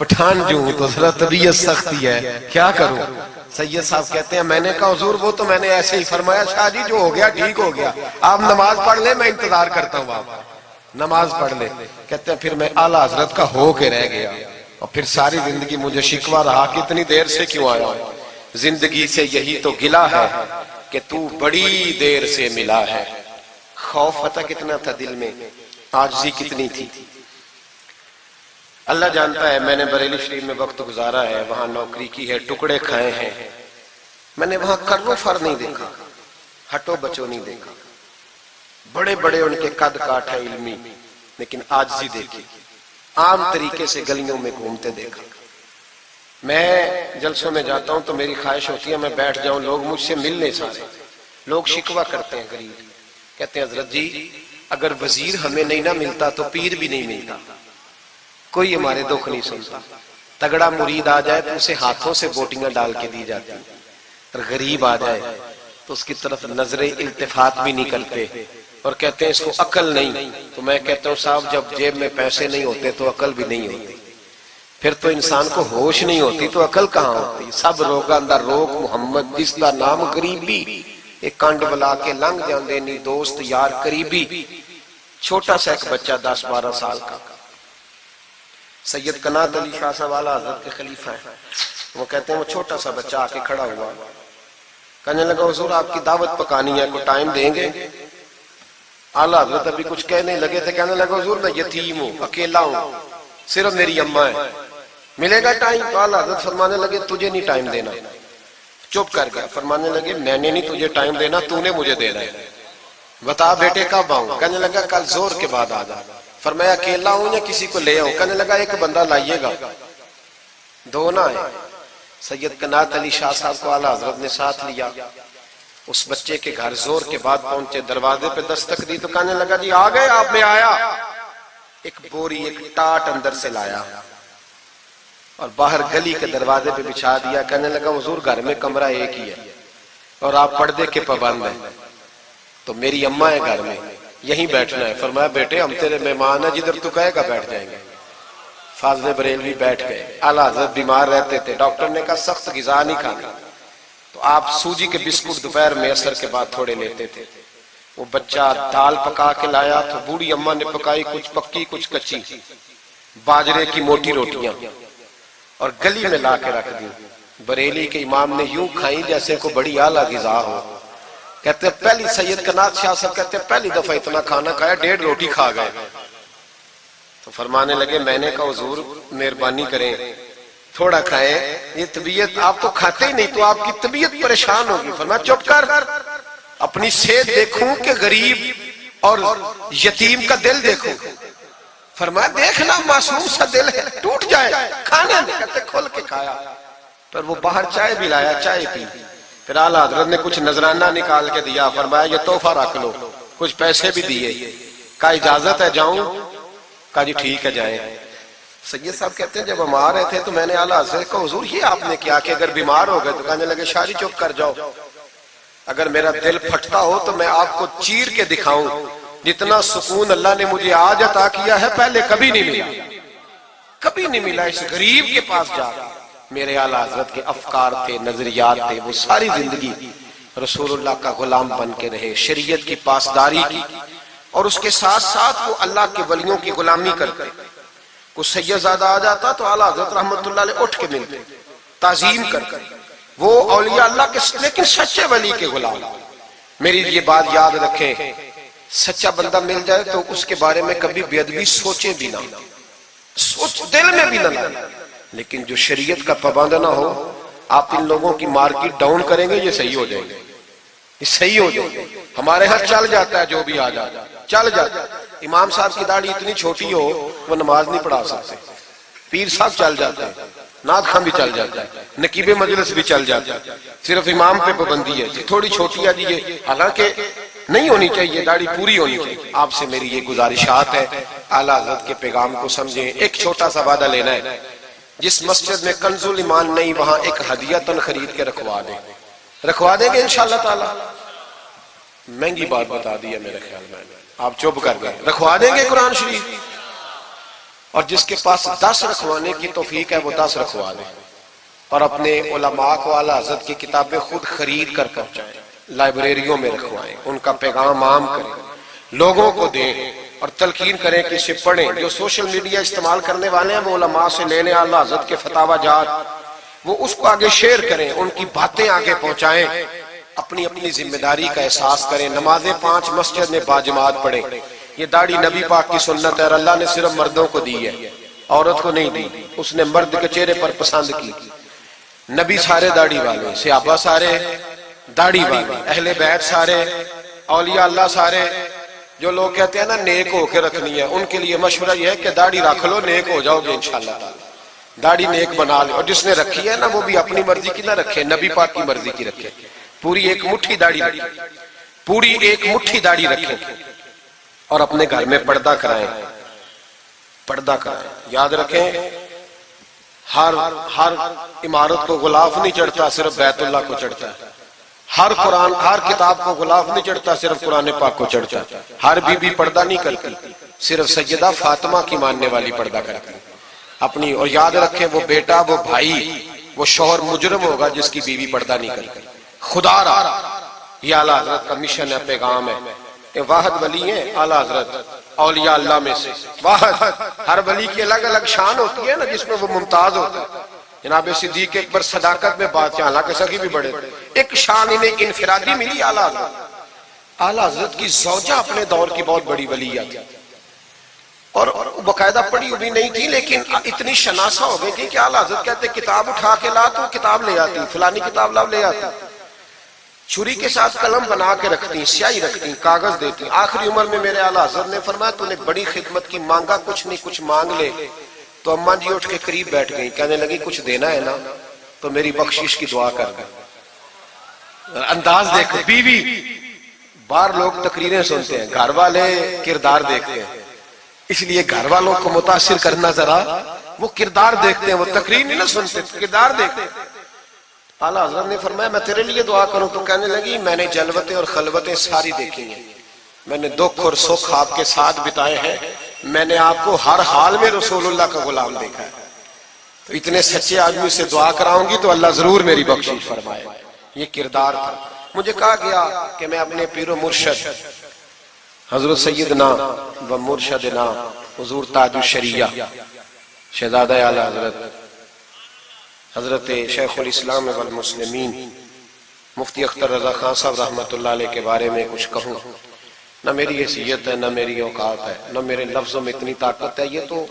پٹھان جو ہوں تو ذرا طبیعت سختی ہے، کیا کروں؟ سید صاحب کہتے ہیں میں نے کہا حضور وہ تو میں نے ایسے ہی فرمایا، شاہ جی جو ہو گیا ٹھیک ہو گیا، آپ نماز پڑھ لیں میں انتظار کرتا ہوں، آپ نماز پڑھ لیں۔ کہتے ہیں پھر میں اعلیٰ حضرت کا ہو کے رہ گیا، اور پھر ساری زندگی مجھے شکوہ رہا کہ اتنی دیر سے کیوں آیا ہوں، زندگی سے یہی تو گلہ ہے کہ تو بڑی دیر سے ملا ہے۔ خوف پتہ کتنا تھا دل میں، عاجزی کتنی تھی۔ اللہ جانتا ہے میں نے بریلی شریف میں وقت گزارا ہے، وہاں نوکری کی ہے، ٹکڑے کھائے ہیں، میں نے وہاں کر و فر نہیں دیکھا، ہٹو بچو نہیں دیکھا، بڑے بڑے ان کے قد کاٹ ہے علمی، لیکن عاجزی دیکھی، عام طریقے سے گلیوں میں گھومتے دیکھا۔ میں جلسوں میں جاتا ہوں تو میری خواہش ہوتی ہے میں بیٹھ جاؤں، لوگ مجھ سے مل نہیں سارے، لوگ شکوہ کرتے ہیں غریب، کہتے ہیں حضرت جی اگر وزیر ہمیں نہیں نہ ملتا تو پیر بھی نہیں ملتا، کوئی ہمارے دکھ نہیں سنتا، تگڑا مرید آ جائے تو اسے ہاتھوں سے بوٹیاں ڈال کے دی جاتی، اور غریب آ جائے تو اس کی طرف نظر التفات بھی نہیں کرتے، اور کہتے ہیں اس کو عقل نہیں۔ تو میں کہتا ہوں صاحب جب جیب میں پیسے نہیں ہوتے تو عقل بھی نہیں ہوتی، پھر تو انسان کو ہوش نہیں ہوتی تو عقل کہاں ہوتی؟ سب روگاں دا روگ محمد جس دا نام غریبی، ایک کانڈ بلا کے لنگ جاندے نہیں دوست یار قریبی۔ چھوٹا سا ایک بچہ 10-12 سال کا، سید قنات علی شاہ صاحب اعلیٰ حضرت کے خلیفہ ہیں، وہ کہتے ہیں وہ چھوٹا سا بچہ آ کے کھڑا ہوا، کہنے لگا حضور آپ کی دعوت پکانی ہے، کوئی ٹائم دیں گے؟ اعلیٰ حضرت ابھی کچھ کہنے لگے تھے، کہنے لگا حضور میں یتیم ہوں، اکیلا ہوں، صرف میری اماں ہے، ملے گا ٹائم؟ تو اعلیٰ حضرت فرمانے لگے تجھے نہیں ٹائم دینا، چپ کر گیا، فرمانے لگے میں نے نہیں تجھے ٹائم دینا، تو نے مجھے دینا ہے، بتا بیٹے کب آؤں؟ کہنے لگا کل زور کے بعد آ جا۔ فرمایا اکیلا ہوں یا کسی کو لے آؤں؟ کہنے لگا ایک بندہ لائیے گا، دو نہ آئے۔ سید قنات علی شاہ صاحب کو اعلیٰ حضرت نے ساتھ لیا، اس بچے کے گھر زور کے بعد پہنچے، دروازے پہ دستک دی تو کہنے لگا جی آ گئے آپ؟ میں آیا۔ ایک بوری ایک ٹاٹ اندر سے لایا اور باہر گلی کے دروازے پہ بچھا دیا، کہنے لگا حضور گھر میں کمرہ ایک ہی ہے اور آپ پردے کے پابند ہیں، تو میری اماں ہے گھر میں، یہیں بیٹھنا ہے۔ فرمایا بیٹے ہم تیرے مہمان ہیں، جدھر تو کہے گا بیٹھ جائیں گے۔ فاضل بریلوی بیٹھ گئے، اعلیٰ حضرت بیمار رہتے تھے، ڈاکٹر نے کہا سخت غذا نہیں کھانا، تو آپ سوجی کے بسکٹ دوپہر میں عصر کے بعد تھوڑے لیتے تھے۔ وہ بچہ دال پکا کے لایا تو بوڑھی اماں نے پکائی، کچھ پکی کچھ کچی، باجرے کی موٹی روٹیاں، اور گلی میں لا کے رکھ دی۔ بریلی کے امام نے یوں کھائیں جیسے کو بڑی اعلیٰ غذا ہو۔ کہتے ہیں پہلی سید قنات شاہ صاحب کہتے ہیں پہلی دفعہ اتنا کھانا کھایا، 1.5 روٹی کھا گئے۔ تو فرمانے لگے میں نے کہا حضور مہربانی کریں تھوڑا کھائیں، یہ طبیعت آپ تو کھاتے ہی نہیں تو آپ کی طبیعت پریشان ہوگی۔ فرمایا چپ کر، اپنی صحت دیکھوں کہ غریب اور یتیم کا دل دیکھوں؟ فرمایا دیکھنا معصوم سا دل ہے، ٹوٹ جائے کھانے میں۔ کہتے کھول کے کھایا، پھر وہ باہر چائے بھی لایا، چائے پی، پھر اعلیٰ حضرت نے کچھ نذرانہ نکال کے دیا، فرمایا یہ تحفہ رکھ لو، کچھ پیسے بھی دیے، کہا اجازت ہے جاؤں؟ کہا جی ٹھیک ہے جائیں۔ سید صاحب کہتے ہیں جب ہم آ رہے تھے تو میں نے اعلیٰ حضرت کو حضور یہ آپ نے کیا کہ اگر بیمار ہو گئے؟ تو کہنے لگے شاہ جی چپ کر جاؤ، اگر میرا دل پھٹتا ہو تو میں آپ کو چیر کے دکھاؤں، جتنا سکون اللہ نے مجھے آج عطا کیا ہے پہلے کبھی نہیں ملا، کبھی نہیں ملا۔ اس غریب کے پاس جا، میرے اعلیٰ حضرت کے افکار تھے، نظریات تھے، وہ ساری زندگی رسول اللہ کا غلام بن کے رہے، شریعت کی پاسداری کی، اور اس کے ساتھ ساتھ وہ اللہ کے ولیوں کی غلامی کرتے۔ کوئی سید زادہ آ جاتا تو اعلیٰ حضرت رحمت اللہ علیہ اٹھ کے ملتے، تعظیم کرتے، وہ اولیاء اللہ کے لیکن سچے ولی کے غلام۔ میری یہ بات یاد رکھیں، سچا بندہ مل جائے تو اس کے بارے میں کبھی بے ادبی سوچے بھی نہ، سوچ دل میں بھی نہ لائے، لیکن جو شریعت کا پابند نہ ہو، آپ ان لوگوں کی مارکیٹ ڈاؤن کریں گے یہ صحیح ہو جائیں گے، یہ صحیح ہو جائیں گے۔ ہمارے ہاں چل جاتا ہے جو بھی آ جاتا ہے، چل جاتا ہے۔ امام صاحب کی داڑھی اتنی چھوٹی ہو وہ نماز نہیں پڑھا سکتے، پیر صاحب چل جاتے ہیں، نعت خواں بھی چل جاتا ہے، نقیب مجلس بھی چل جاتا ہے، صرف امام پہ پابندی ہے جی تھوڑی چھوٹی ہے جی یہ، حالانکہ نہیں ہونی چاہیے، داڑھی پوری ہونی چاہیے۔ آپ سے میری یہ گزارشات ہے، اعلیٰ حضرت کے پیغام کو سمجھیں۔ ایک چھوٹا سا وعدہ لینا ہے، جس مسجد میں کنز الایمان نہیں وہاں ایک ہدیہ خرید کے رکھوا دیں گے انشاءاللہ تعالی۔ مہنگی بات بتا دی ہے میرے خیال میں، آپ چپ کر گئے، رکھوا دیں گے قرآن شریف، اور جس کے پاس 10 رکھوانے کی توفیق ہے وہ 10 رکھوا دے، اور اپنے علماء کو اعلیٰ حضرت کی کتابیں خود خرید کر پہنچائیں، لائبریریوں میں رکھوائیں، ان کا پیغام عام کریں، لوگوں کو دیں اور تلقین کریں کہ اسے پڑھیں۔ جو سوشل میڈیا استعمال کرنے والے ہیں وہ علماء سے لے لیں اعلیٰ حضرت کے فتاوی جات، وہ اس کو آگے شیئر کریں، ان کی باتیں آگے پہنچائیں، اپنی اپنی ذمہ داری کا احساس کریں۔ نمازیں 5 مسجد میں باجماعت پڑھیں۔ یہ داڑھی نبی پاک کی سنت ہے اور اللہ نے صرف مردوں کو دی ہے، عورت کو نہیں دی۔ اس نے مرد کے چہرے پر پسند کی۔ نبی سارے داڑھی والے، صحابہ سارے داڑھی والے، اہل بیت سارے، اولیاء اللہ سارے۔ جو لوگ کہتے ہیں نا نیک ہو کے رکھنی ہے، ان کے لیے مشورہ یہ ہے کہ داڑھی رکھ لو، نیک ہو جاؤ گے انشاءاللہ تعالی۔ داڑھی نیک بنا لے، اور جس نے رکھی ہے نا وہ بھی اپنی مرضی کی نہ رکھے، نبی پاک کی مرضی کی رکھے۔ پوری ایک مٹھی داڑھی رکھے، پوری ایک مٹھی داڑھی رکھے، اور اپنے گھر میں پردہ کرائیں، پردہ کرائیں۔ یاد رکھیں ہر عمارت کو غلاف نہیں چڑھتا، صرف بیت اللہ کو چڑھتا ہے۔ ہر قرآن، ہر کتاب کو غلاف نہیں چڑھتا، صرف قرآن پاک کو چڑھتا ہے۔ ہر بی بی پردہ نہیں کرتی، صرف سیدہ فاطمہ کی ماننے والی پردہ کرتی اپنی۔ اور یاد رکھیں وہ بیٹا، وہ بھائی، وہ شوہر مجرم ہوگا جس کی بیوی پردہ نہیں کرتی۔ خدا را یہ اعلیٰ حضرت کا مشن ہے، پیغام ہے۔ یہ واحد ولی ہیں اعلیٰ حضرت اولیاء اللہ میں سے، واحد۔ ہر ولی کی الگ الگ شان ہوتی ہے نا جس میں وہ ممتاز ہوتا ہے۔ جناب صدیق اکبر صداقت میں بات، حالانکہ سخی بھی بڑے، ایک شان انہیں انفرادی ملی اعلیٰ حضرت۔ اعلیٰ حضرت کی زوجہ اپنے دور کی بہت بڑی ولیہ تھی، اور باقاعدہ پڑھی ہوئی نہیں تھی، لیکن اتنی شناسہ ہو گئی تھی کہ اعلیٰ حضرت کہتے کتاب اٹھا کے لا تو کتاب لے آتی، فلانی کتاب لاؤ لے آتی۔ چھری کے ساتھ قلم بنا کے رکھتی، سیاہی رکھتی، کاغذ دیتی۔ آخری عمر میں میرے اعلیٰ حضرت نے فرمایا تو نے بڑی خدمت کی، مانگا کچھ نہیں، کچھ مانگ لے۔ تو اماں جی اٹھ کے قریب بیٹھ گئی، کہنے لگی کچھ دینا ہے نا تو میری بخشش کی دعا کر دے۔ انداز دیکھو، بیوی، باہر لوگ تقریریں سنتے ہیں، گھر والے کردار دیکھتے ہیں، اس لیے گھر والوں کو متاثر کرنا ذرا، وہ کردار دیکھتے ہیں، وہ تقریر نہیں نہ سنتے، کردار دیکھتے ہیں۔ اعلیٰ حضرت نے فرمایا میں تیرے لیے دعا کروں؟ تو کہنے لگی میں نے جلوتیں اور خلوتیں ساری دیکھی ہیں، میں نے دکھ اور سکھ آپ کے ساتھ بتائے ہیں، میں نے آپ کو ہر حال میں رسول اللہ کا غلام دیکھا ہے، تو اتنے سچے آدمی سے دعا کراؤں گی تو اللہ ضرور میری بخشش فرمائے۔ یہ کردار تھا۔ مجھے کہا گیا کہ میں اپنے پیر و مرشد حضرت سیدنا و مرشدنا حضور تاج الشریعہ شہزادہ اعلیٰ حضرت حضرت شیخ الاسلام والمسلمین مفتی اختر رضا خان صاحب رحمۃ اللہ علیہ کے بارے میں کچھ کہوں، نہ میری حیثیت ہے، نہ میری اوقات ہے، نہ میرے لفظوں میں اتنی طاقت ہے۔ یہ تو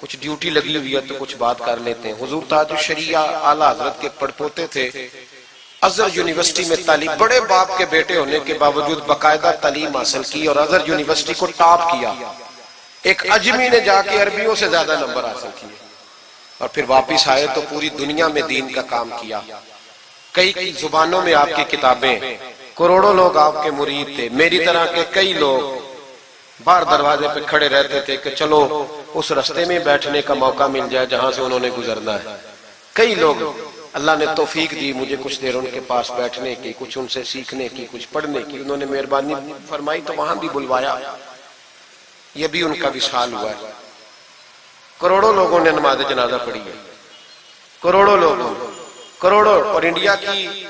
کچھ ڈیوٹی لگی ہوئی ہے تو کچھ بات کر لیتے ہیں۔ حضور تاج الشریعہ اعلیٰ حضرت کے پڑپوتے تھے، ازہر یونیورسٹی میں تعلیم، بڑے باپ کے بیٹے ہونے کے باوجود باقاعدہ تعلیم حاصل کی اور ازہر یونیورسٹی کو ٹاپ کیا۔ ایک اجمی نے جا کے عربیوں سے زیادہ نمبر حاصل کیے، اور پھر واپس آئے تو پوری دنیا میں دین کا کام کیا۔ کئی زبانوں میں آپ کی کتابیں، کروڑوں لوگ آپ کے مرید تھے۔ میری طرح کے کئی لوگ باہر دروازے پہ کھڑے رہتے تھے کہ چلو اس رستے میں بیٹھنے کا موقع مل جائے جہاں سے انہوں نے گزرنا ہے۔ کئی لوگ اللہ نے توفیق دی مجھے کچھ دیر ان کے پاس بیٹھنے کی، کچھ ان سے سیکھنے کی، کچھ پڑھنے کی، انہوں نے مہربانی فرمائی تو وہاں بھی بلوایا۔ یہ بھی ان کا وصال ہوا ہے۔ کروڑوں لوگوں نے نماز جنازہ پڑھی ہے، کروڑوں لوگوں، کروڑوں۔ اور انڈیا کی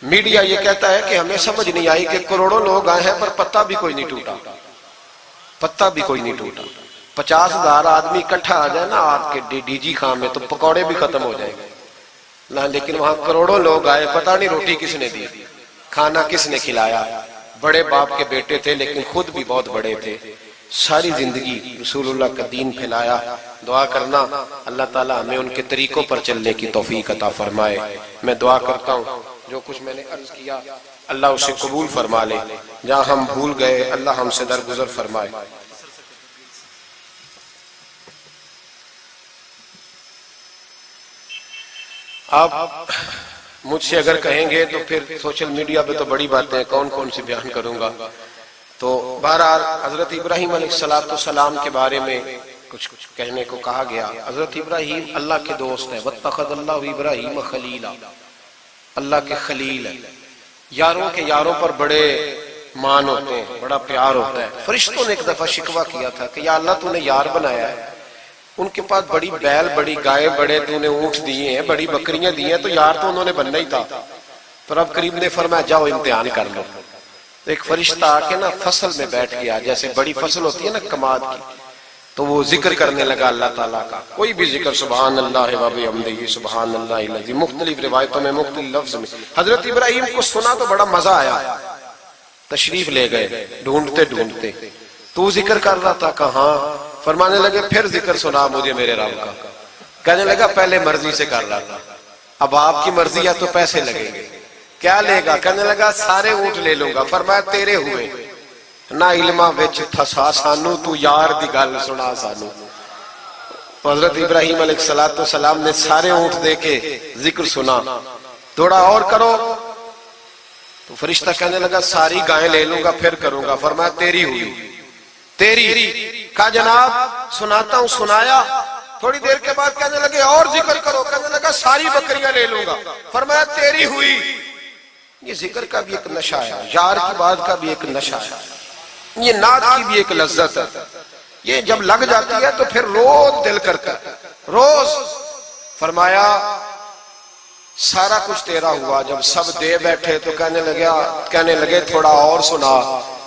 میڈیا یہ کہتا ہے کہ ہمیں سمجھ نہیں آئی کہ کروڑوں لوگ آئے ہیں پر پتہ بھی کوئی نہیں ٹوٹا، پتہ بھی کوئی نہیں ٹوٹا۔ 50,000 آدمی اکٹھا آ جائے نا آپ کے ڈی جی خان میں تو پکوڑے بھی ختم ہو جائیں گے، لیکن وہاں کروڑوں لوگ آئے، پتہ نہیں روٹی کس نے دی، کھانا کس نے کھلایا۔ بڑے باپ کے بیٹے تھے لیکن خود بھی بہت بڑے تھے، ساری زندگی رسول اللہ کا دین پھیلایا۔ دعا کرنا اللہ تعالی ہمیں ان کے طریقوں پر چلنے کی توفیق عطا فرمائے۔ میں دعا کرتا ہوں جو کچھ میں نے عرض کیا اللہ اسے قبول فرما لے، جہاں ہم بھول گئے اللہ ہم سے درگزر فرمائے۔ آپ مجھ سے اگر کہیں گے تو پھر سوشل میڈیا پہ تو بڑی باتیں کون کون سی بیان کروں گا، تو بہرحال حضرت ابراہیم علیہ السلام کے بارے میں کچھ کہنے کو کہا گیا۔ حضرت ابراہیم اللہ کے دوست ہیں، وَاتَّخَذَ اللَّهُ إِبْرَاهِيمَ خَلِيلًا، اللہ کے خلیل ہیں۔ یاروں کے یاروں پر بڑے مان ہوتے ہیں، بڑا پیار ہوتا ہے۔ فرشتوں نے ایک دفعہ شکوہ کیا تھا کہ یا اللہ تو نے یار بنایا ہے ان کے پاس بڑی بیل بڑی گائے بڑے تو انہیں اونٹ دیے ہیں بڑی بکریاں دی ہیں تو یار تو انہوں نے بننا ہی تھا. پر اب قریب نے فرمایا جاؤ امتحان کر لو. تو ایک فرشتہ آ کے نا فصل میں بیٹھ گیا, جیسے بڑی فصل ہوتی ہے نا کماد کی, تو وہ ذکر کرنے لگا اللہ تعالیٰ کا, کوئی بھی ذکر, سبحان اللہ و بحمدہ سبحان اللہ العظیم, مختلف روایتوں میں مختلف لفظ میں. حضرت ابراہیم کو سنا تو بڑا مزہ آیا, تشریف لے گئے ڈھونڈتے ڈھونڈتے. تو ذکر کر رہا تھا, کہاں؟ فرمانے لگے پھر ذکر سنا مجھے میرے رب کا. کہنے لگا پہلے مرضی سے کر رہا تھا, اب آپ کی مرضی ہے تو پیسے لگیں گے. کیا لے گا؟ کہنے لگا سارے اونٹ لے لوں گا. فرمایا تیرے ہوئے نہ علمہ وچ تھسا سانو, تو یار دی گل سنا سانو. حضرت ابراہیم علیہ السلام نے سارے اونٹ دے کے ذکر سنا. تھوڑا اور کرو. تو فرشتہ کہنے لگا ساری گائیں لے لوں گا پھر کروں گا. فرمایا تیری ہوئی, تیری. کہا جناب سناتا ہوں. سنایا. تھوڑی دیر کے بعد کہنے لگے اور ذکر کرو. کہنے لگا ساری بکریاں لے لوں گا. فرمایا تیری ہوئی. یہ ذکر کا بھی ایک نشہ ہے, یار کی بات کا بھی ایک نشہ ہے, یہ نعت کی بھی ایک لذت ہے. یہ جب لگ جاتی ہے تو پھر روز دل کرتا ہے, روز. فرمایا سارا کچھ تیرا ہوا. جب سب دے بیٹھے تو کہنے لگے تھوڑا اور سنا.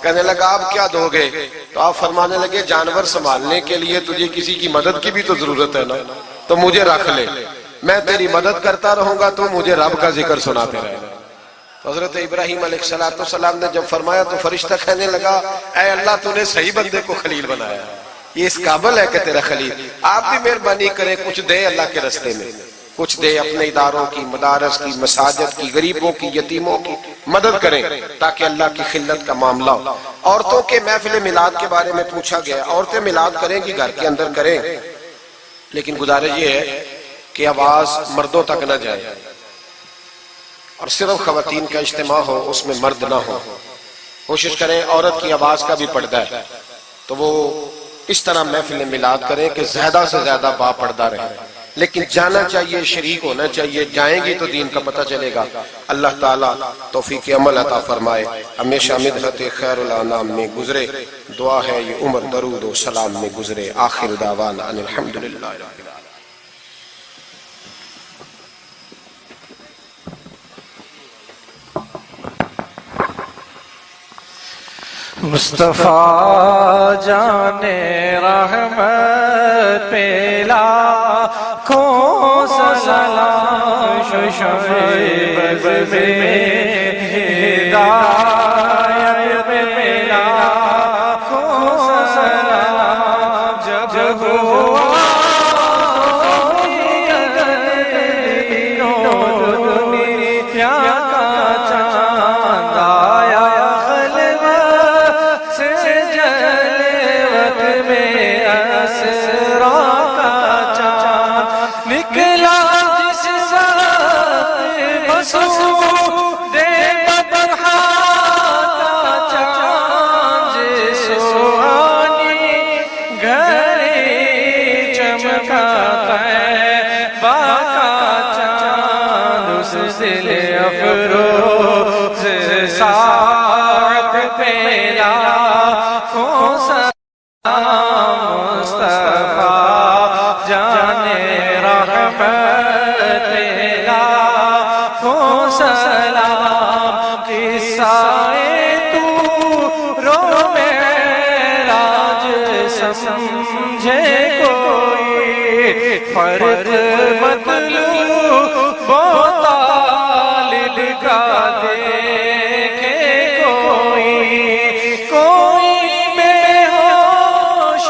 کہنے لگا آپ کیا دو گے؟ تو آپ فرمانے لگے جانور سنبھالنے کے لیے تجھے کسی کی مدد کی بھی تو ضرورت ہے نا, تو مجھے رکھ لے, میں تیری مدد کرتا رہوں گا تو مجھے رب کا ذکر سناتے رہے. حضرت ابراہیم علیہ السلام نے جب فرمایا تو فرشتہ کہنے لگا اے اللہ تو نے صحیح بندے کو خلیل بنایا, یہ اس قابل ہے کہ تیرا خلیل. آپ بھی مہربانی کریں کچھ دے اللہ کے رستے میں, کچھ دے اپنے اداروں کی, مدارس کی, مساجد کی, غریبوں کی, یتیموں کی مدد کریں تاکہ اللہ کی خلت کا معاملہ ہو. عورتوں کے محفل میلاد کے بارے میں پوچھا گیا, عورتیں میلاد کریں گی گھر کے اندر کریں, لیکن گزارش یہ ہے کہ آواز مردوں تک نہ جائے اور صرف خواتین کا اجتماع ہو, اس میں مرد نہ ہو. کوشش کریں عورت کی آواز کا بھی پردہ ہے تو وہ اس طرح محفل میلاد کریں کہ زیادہ سے زیادہ با پردہ رہے, لیکن جانا چاہیے, شریک ہونا چاہیے. جائیں گی تو دین کا پتہ چلے گا. اللہ تعالیٰ توفیق عمل عطا فرمائے, ہمیشہ مدحت خیر الانام میں گزرے. دعا ہے یہ عمر درود و سلام میں گزرے. آخر دعوانا ان الحمدللہ رب العالمین. مصطفیٰ جانے رحمت پہ لاکھوں سلام, شعیب میں ہدایت پہ لاکھوں سلام. جب ہوا دنیا کا چاند آیا دل افروز ساعت پہ لاکھوں سلام. مصطفیٰ جانے رحمت پہ لاکھوں سلام. قصہ تو معراج سمجھے کوئی, فرق مطلوب طالب کا دیکھے کوئی, کوئی بے ہوش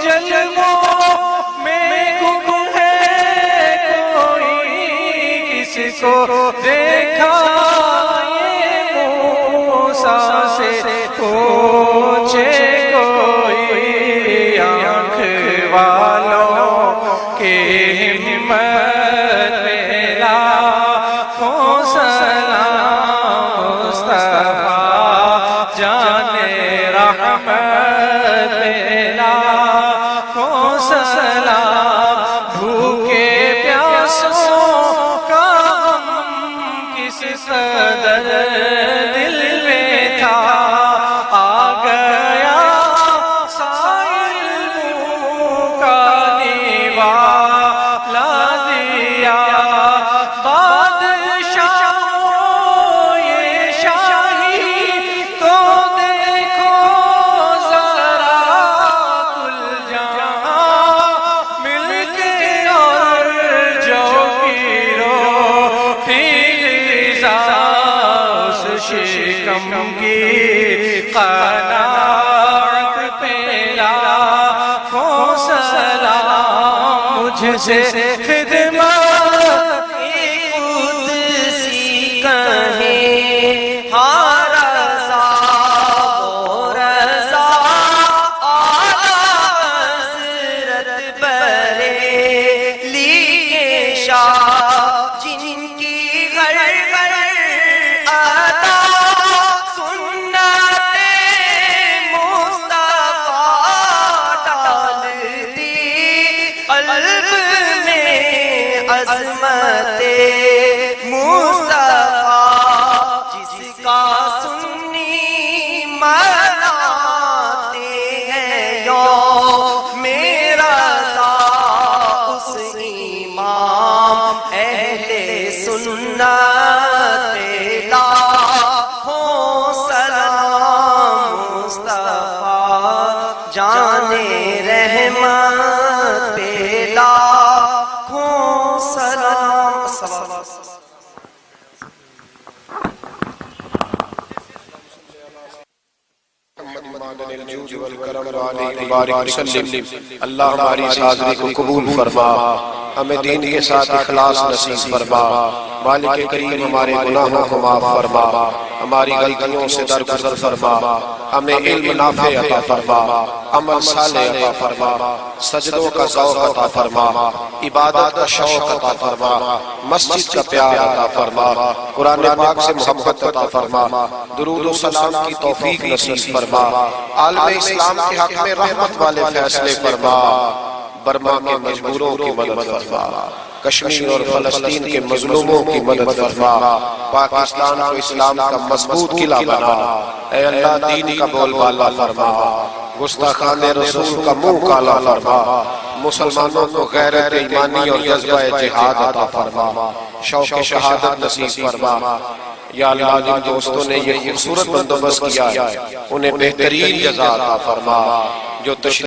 جلووں میں گم ہے, کوئی کس کو دیکھا یہ موسیٰ سے پوچھے کوئی, آنکھ والوں کے ہمت دل میں تھا, آ گیا سائل کا مجھ سے خدمت قدسی کہیں ہاں رضا و رضا اعلیٰ حضرت بریلی کے شاہ جن کی گھر گھر عطا سنت مصطفیٰ ڈالتی قلب میں عظمت مصطفیٰ جس کا سنی مناتے ہیں یوم رضا اس امام اہل سنت لاکھوں سلام مصطفیٰ جانے رحمت لاکھوں سلام اللہ ہماری اس حاضری کو قبول فرما، ہمیں دین کے ساتھ اخلاص نصیب فرما، مالک کریم ہمارے گناہوں کو معاف فرما، ہماری غلطیوں سے درگزر فرما، ہمیں علم نافع عطا فرما، عمل صالح عطا فرما، سجدوں کا ذوق عطا فرما، عبادت کا شوق عطا فرما، مسجد کا پیار عطا فرما، قرآن پاک سے محبت عطا فرما، درود و سلام کی توفیق نصیب فرما، عالم اسلام کے حق میں رحمت والے فیصلے فرما، برما کے مجبوروں کی مدد فرما، کشمیر اور فلسطین کے مظلوموں کی مدد فرما، پاکستان کو اسلام کا مضبوط قلعہ بنا، اے اللہ دین کا بول بالا فرما، گستاخان رسول کا منہ کالا فرما، مسلمانوں کو غیرت ایمانی اور جذبہ جہاد عطا فرما، شوق شہادت نصیب فرما۔ یا اللہ جن دوستوں نے یہ خوبصورت بندوبست کیا ہے انہیں بہترین جزا عطا فرما، جو